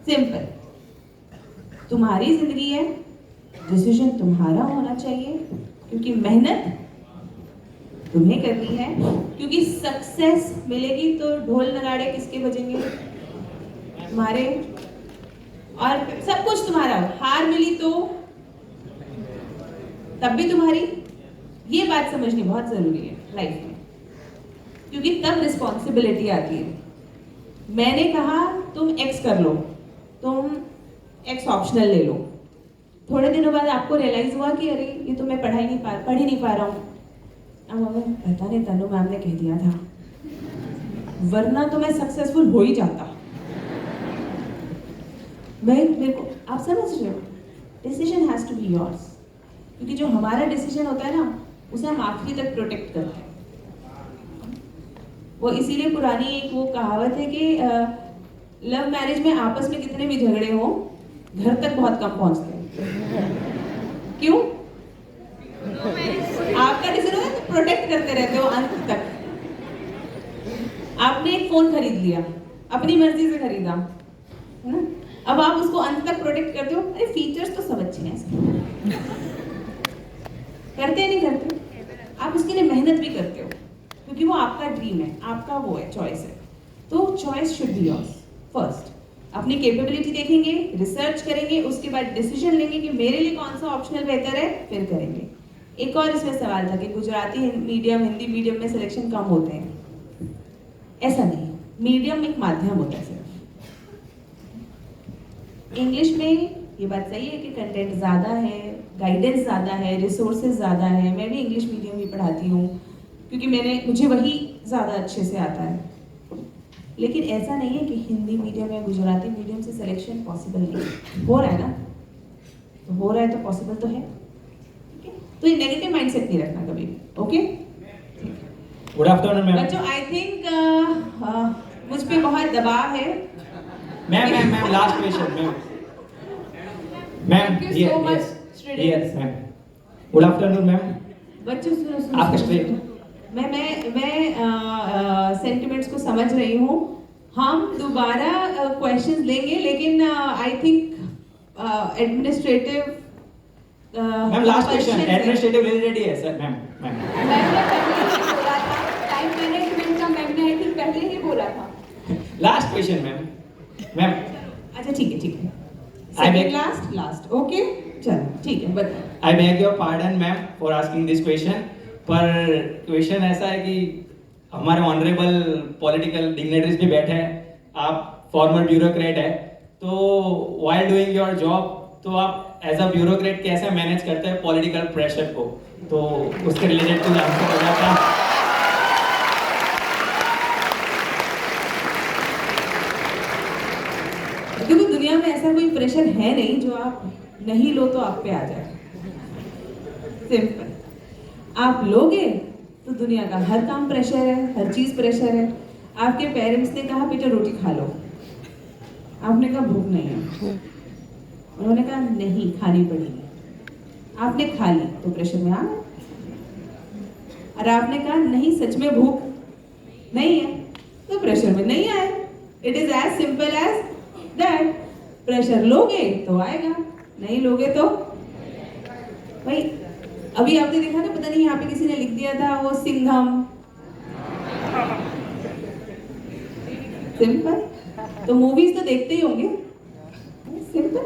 सिंपल, तुम्हारी जिंदगी है, डिसीजन तुम्हारा होना चाहिए, क्योंकि मेहनत तुम्हें करनी है, क्योंकि सक्सेस मिलेगी तो ढोल नगाड़े किसके बजेंगे? तुम्हारे, और सब कुछ तुम्हारा हो। हार मिली तो तब भी तुम्हारी। ये बात समझनी बहुत जरूरी है लाइफ में, क्योंकि तब रिस्पॉन्सिबिलिटी आती है। मैंने कहा तुम एक्स कर लो, तुम एक्स ऑप्शनल ले लो, थोड़े दिनों बाद आपको रियलाइज हुआ कि अरे ये तो मैं पढ़ ही नहीं पा रहा हूँ। अब हमें पता नहीं, तनु मैम ने कह दिया था, वरना तो मैं सक्सेसफुल हो ही जाता। मेरे को आप समझ रहे हो, decision has to be yours, क्योंकि जो हमारा डिसीजन होता है ना, उसे हम आखिरी तक प्रोटेक्ट करते हैं। वो इसीलिए पुरानी एक वो कहावत है कि लव मैरिज में आपस में कितने भी झगड़े हो, घर तक बहुत कम पहुंचते हैं। क्यों? आपका डिसीजन है तो प्रोटेक्ट करते रहते हो अंत तक। आपने एक फोन खरीद लिया, अपनी मर्जी से खरीदा, है ना? अब आप उसको अंत तक प्रोटेक्ट करते हो, अरे फीचर्स तो सब अच्छे हैं इसके, करते हैं नहीं करते? आप उसके लिए मेहनत भी करते हो, क्योंकि वो आपका ड्रीम है, आपका वो है, चॉइस है। तो choice should be yours first. अपनी कैपेबिलिटी देखेंगे, रिसर्च करेंगे, उसके बाद डिसीजन लेंगे कि मेरे लिए कौन सा ऑप्शनल बेहतर है, फिर करेंगे। एक और इसमें सवाल था कि गुजराती मीडियम, हिंदी मीडियम में सिलेक्शन कम होते हैं। ऐसा नहीं, मीडियम एक माध्यम होता है सिर्फ। इंग्लिश में ये बात सही है कि कंटेंट ज़्यादा है, गाइडेंस ज़्यादा है, रिसोर्सेज ज़्यादा है। मैं भी इंग्लिश मीडियम ही पढ़ाती हूँ, क्योंकि मुझे वही ज़्यादा अच्छे से आता है। लेकिन ऐसा नहीं है कि हिंदी मीडियम या गुजराती मीडियम से सिलेक्शन पॉसिबल नहीं हो रहा है ना, तो हो रहा है तो पॉसिबल तो है। तो ये नेगेटिव माइंडसेट नहीं रखना कभी भी, ओके?
Good afternoon ma'am.
बच्चों, आई थिंक मुझ पे बहुत दबाव है।
Ma'am last question ma'am.
Thank you so much, students.
Yes ma'am. Good afternoon ma'am.
बच्चों सुनो
आपका स्ट्रेट।
मैं सेंटिमेंट्स को समझ रही हूँ। हम दोबारा क्वेश्चंस लेंगे, लेकिन I think administrative
ma'am last question administrative related है सर। मैम
मैंने पहले ही बोला था, टाइम मैनेजमेंट का मैंने आई थिंक पहले ही बोला था।
Last question ma'am.
अच्छा ठीक है।
I beg
लास्ट ओके, चलो ठीक है, बता।
I beg your pardon ma'am for asking this question, पर क्वेश्चन ऐसा है कि हमारे ऑनरेबल पॉलिटिकल डिग्नेटरीज भी बैठे हैं, आप फॉर्मर ब्यूरोक्रेट है, तो व्हाइल डूइंग योर जॉब तो आप एज अ ब्यूरोक्रेट कैसे मैनेज करते हैं पॉलिटिकल प्रेशर को, तो उसके रिलेटेड कुछ आंसर हो जाता है।
क्योंकि दुनिया में ऐसा कोई प्रेशर है नहीं जो आप नहीं लो तो आप पे आ जाए। सिंपल, आप लोगे तो दुनिया का हर काम प्रेशर है, हर चीज प्रेशर है। आपके पेरेंट्स ने कहा बेटा रोटी खा लो, आपने कहा भूख नहीं है, उन्होंने कहा नहीं खानी पड़ेगी, आपने खा ली तो प्रेशर में आ गए। और आपने कहा नहीं सच में भूख नहीं है तो प्रेशर में नहीं आए। It is as simple as that. Pressure लोगे तो आएगा, नहीं लोगे तो भाई। अभी आपने देखा ना, पता नहीं यहाँ पे किसी ने लिख दिया था वो सिंघम। सिंपल, तो मूवीज तो देखते ही होंगे। सिंपल,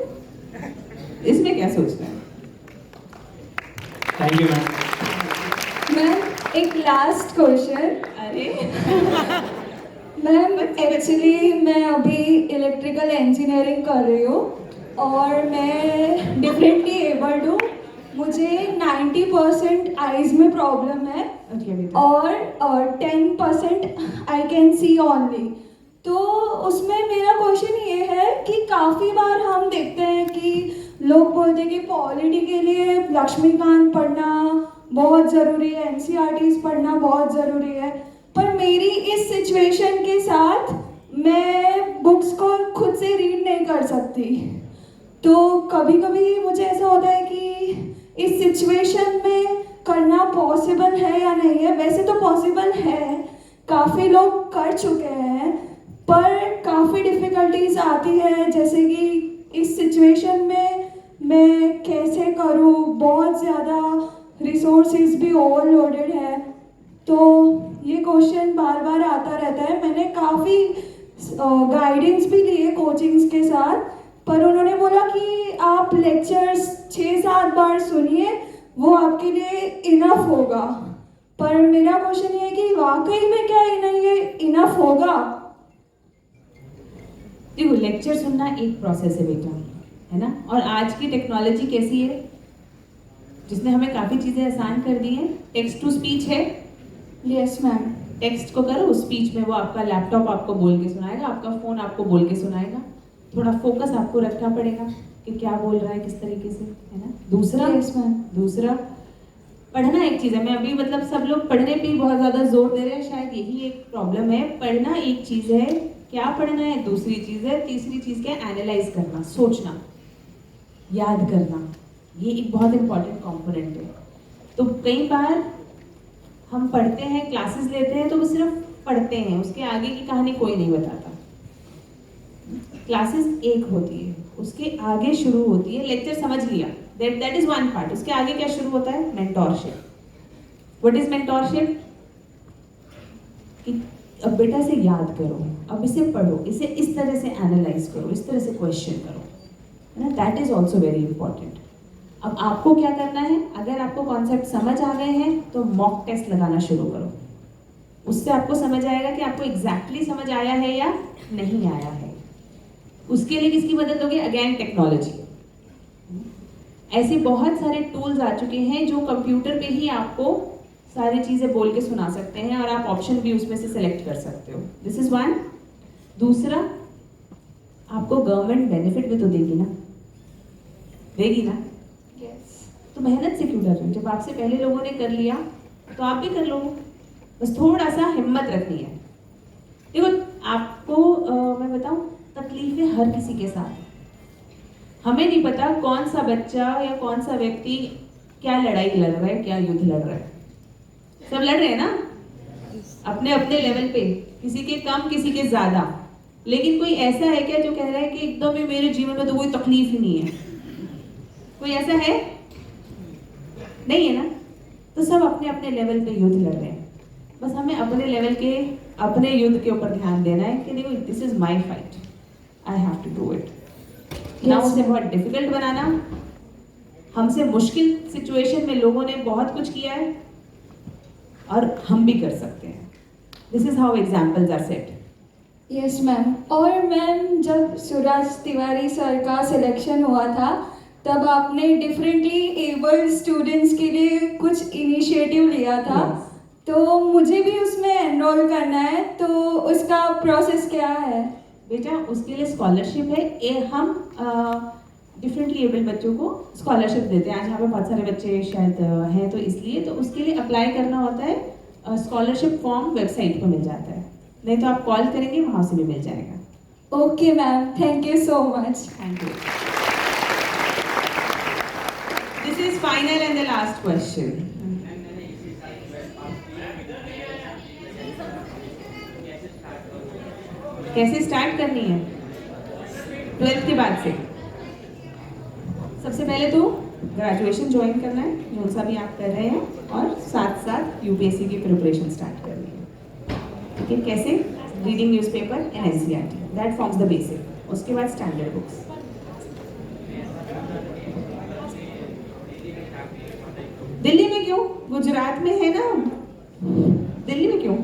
इसमें क्या सोचना है?
Thank you ma'am.
मैम एक लास्ट क्वेश्चन।
अरे
मैम एक्चुअली मैं अभी इलेक्ट्रिकल इंजीनियरिंग कर रही हूँ और मैं डिफरेंटली एबल्ड हूँ। मुझे 90% आईज में प्रॉब्लम है और 10% आई कैन सी ओनली। तो उसमें मेरा क्वेश्चन ये है कि काफ़ी बार हम देखते हैं कि लोग बोलते हैं कि पॉलिटी के लिए लक्ष्मीकांत पढ़ना बहुत ज़रूरी है, एनसीईआरटीज़ पढ़ना बहुत ज़रूरी है, पर मेरी इस सिचुएशन के साथ मैं बुक्स को खुद से रीड नहीं कर सकती।
तो कभी कभी मुझे ऐसा होता है कि इस सिचुएशन में करना पॉसिबल है या नहीं है। वैसे तो पॉसिबल है, काफ़ी लोग कर चुके हैं, पर काफ़ी डिफ़िकल्टीज आती है, जैसे कि इस सिचुएशन में मैं कैसे करूँ, बहुत ज़्यादा रिसोर्सेज भी ओवरलोडेड है। तो ये क्वेश्चन बार बार आता रहता है। मैंने काफ़ी गाइडेंस भी लिए कोचिंग्स के साथ, पर उन्होंने बोला कि आप लेक्चर्स 6-7 बार सुनिए, वो आपके लिए इनफ होगा। पर मेरा क्वेश्चन ये है कि वाकई में क्या ये इनफ होगा?
देखो, लेक्चर सुनना एक प्रोसेस है बेटा, है ना। और आज की टेक्नोलॉजी कैसी है, जिसने हमें काफ़ी चीज़ें आसान कर दी हैं। टेक्स्ट टू स्पीच है।
Yes ma'am.
टेक्स्ट को करो, स्पीच में वो आपका लैपटॉप आपको बोल के सुनाएगा, आपका फ़ोन आपको बोल के सुनाएगा। थोड़ा फोकस आपको रखना पड़ेगा कि क्या बोल रहा है, किस तरीके से, है ना। दूसरा पढ़ना एक चीज़ है। मैं अभी मतलब सब लोग पढ़ने पे ही बहुत ज़्यादा जोर दे रहे हैं, शायद यही एक प्रॉब्लम है। पढ़ना एक चीज़ है, क्या पढ़ना है दूसरी चीज़ है, तीसरी चीज़ क्या है, एनालाइज करना, सोचना, याद करना। ये एक बहुत इंपॉर्टेंट कंपोनेंट है। तो कई बार हम पढ़ते हैं, क्लासेस लेते हैं, तो वो सिर्फ पढ़ते हैं, उसके आगे की कहानी कोई नहीं बताता। क्लासेस एक होती है, उसके आगे शुरू होती है, लेक्चर समझ लिया, दैट इज वन पार्ट। उसके आगे क्या शुरू होता है, मेंटोरशिप। What is mentorship? अब बेटा से याद करो, अब इसे पढ़ो, इसे इस तरह से एनालाइज करो, इस तरह से क्वेश्चन करो, है ना। That is also very important. अब आपको क्या करना है, अगर आपको कॉन्सेप्ट समझ आ गए हैं तो मॉक टेस्ट लगाना शुरू करो। उससे आपको समझ आएगा कि आपको एग्जैक्टली समझ आया है या नहीं आया है। उसके लिए किसकी मदद लोगे? Again technology. ऐसे बहुत सारे टूल्स आ चुके हैं जो कंप्यूटर पे ही आपको सारी चीज़ें बोल के सुना सकते हैं, और आप ऑप्शन भी उसमें से सेलेक्ट कर सकते हो। This is one. दूसरा, आपको गवर्नमेंट बेनिफिट भी तो देगी ना, देगी ना। तो मेहनत से क्यों कर रहे हो? जब आपसे पहले लोगों ने कर लिया तो आप भी कर लो। बस थोड़ा सा हिम्मत रखनी है। देखो, आपको मैं बताऊं, तकलीफें हर किसी के साथ। हमें नहीं पता कौन सा बच्चा या कौन सा व्यक्ति क्या लड़ाई लड़ रहा है, क्या युद्ध लड़ रहा है। सब लड़ रहे हैं ना अपने अपने लेवल पे, किसी के कम किसी के ज्यादा। लेकिन कोई ऐसा है क्या जो कह रहा है कि एकदम ही मेरे जीवन में तो कोई तकलीफ ही नहीं है? कोई ऐसा है? नहीं है ना। तो सब अपने अपने लेवल पे युद्ध लड़ रहे हैं। बस हमें अपने लेवल के, अपने युद्ध के ऊपर ध्यान देना है कि देखो, this is my fight, I have to do it. ना उसे बहुत डिफिकल्ट बनाना। हमसे मुश्किल सिचुएशन में लोगों ने बहुत कुछ किया है और हम भी कर सकते हैं। This is how examples are set.
Yes ma'am. और मैम, जब सूरज तिवारी सर का सिलेक्शन हुआ था, तब आपने डिफरेंटली एबल्ड स्टूडेंट्स के लिए कुछ इनिशिएटिव लिया था। तो मुझे भी उसमें एनरोल करना है, तो उसका प्रोसेस क्या है?
बेटा, उसके लिए स्कॉलरशिप है। हम डिफरेंटली एबल्ड बच्चों को स्कॉलरशिप देते हैं। आज यहाँ पे बहुत सारे बच्चे शायद हैं, तो इसलिए तो उसके लिए अप्लाई करना होता है। स्कॉलरशिप फॉर्म वेबसाइट पर मिल जाता है, नहीं तो आप कॉल करेंगे, वहाँ से भी मिल जाएगा।
Okay ma'am, thank you so much.
Thank you. This is final and the last question. कैसे स्टार्ट करनी है? 12th के बाद से। सबसे पहले तो ग्रेजुएशन ज्वाइन करना है, जो सा भी आप कर रहे हैं, और साथ साथ यूपीएससी की प्रिपरेशन स्टार्ट करनी है। ठीक है? कैसे? Reading newspaper and NCERT, that forms the basic. उसके बाद स्टैंडर्ड बुक्स। दिल्ली में क्यों? गुजरात में है ना, दिल्ली में क्यों?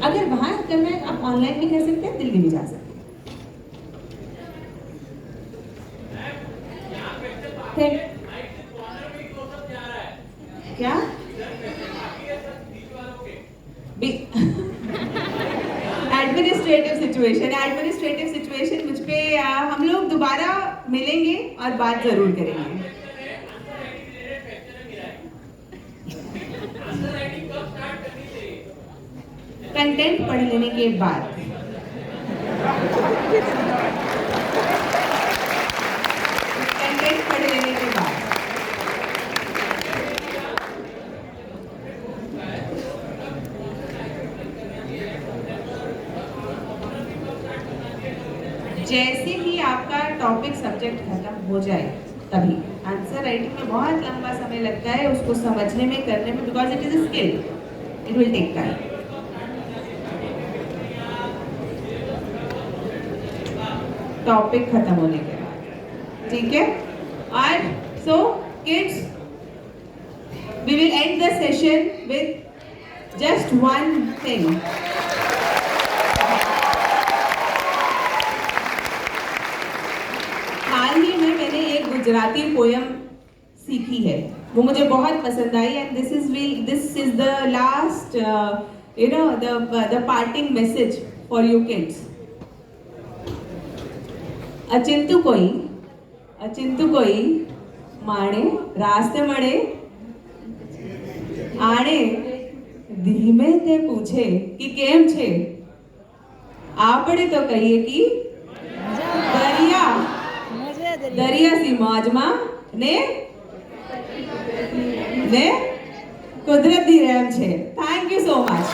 अगर वहां करना है आप ऑनलाइन भी कर सकते हैं, दिल्ली भी जा सकते हैं। क्या? एडमिनिस्ट्रेटिव सिचुएशन मुझ पे हम लोग दोबारा मिलेंगे और बात जरूर करेंगे। कंटेंट पढ़ लेने के बाद कंटेंट पढ़ लेने के बाद जैसे ही आपका टॉपिक सब्जेक्ट खत्म हो जाए तभी आंसर राइटिंग में बहुत लंबा समय लगता है उसको समझने में, करने में, because it is a skill, it will take time. Topic खत्म होने के बाद, ठीक है। और so kids, we will end the session with just one thing. हाल ही में मैंने एक गुजराती पोयम सीखी है, वो मुझे बहुत पसंद आई, and this is the last the parting message for you kids. अचिंतु कोई माणे रास्ते मळे आणे धीमे ते पूछे कि केम छे, आपणे तो कहिए कि दरिया सी मौजमा ने कुदरत दी रहम छे। Thank you so much.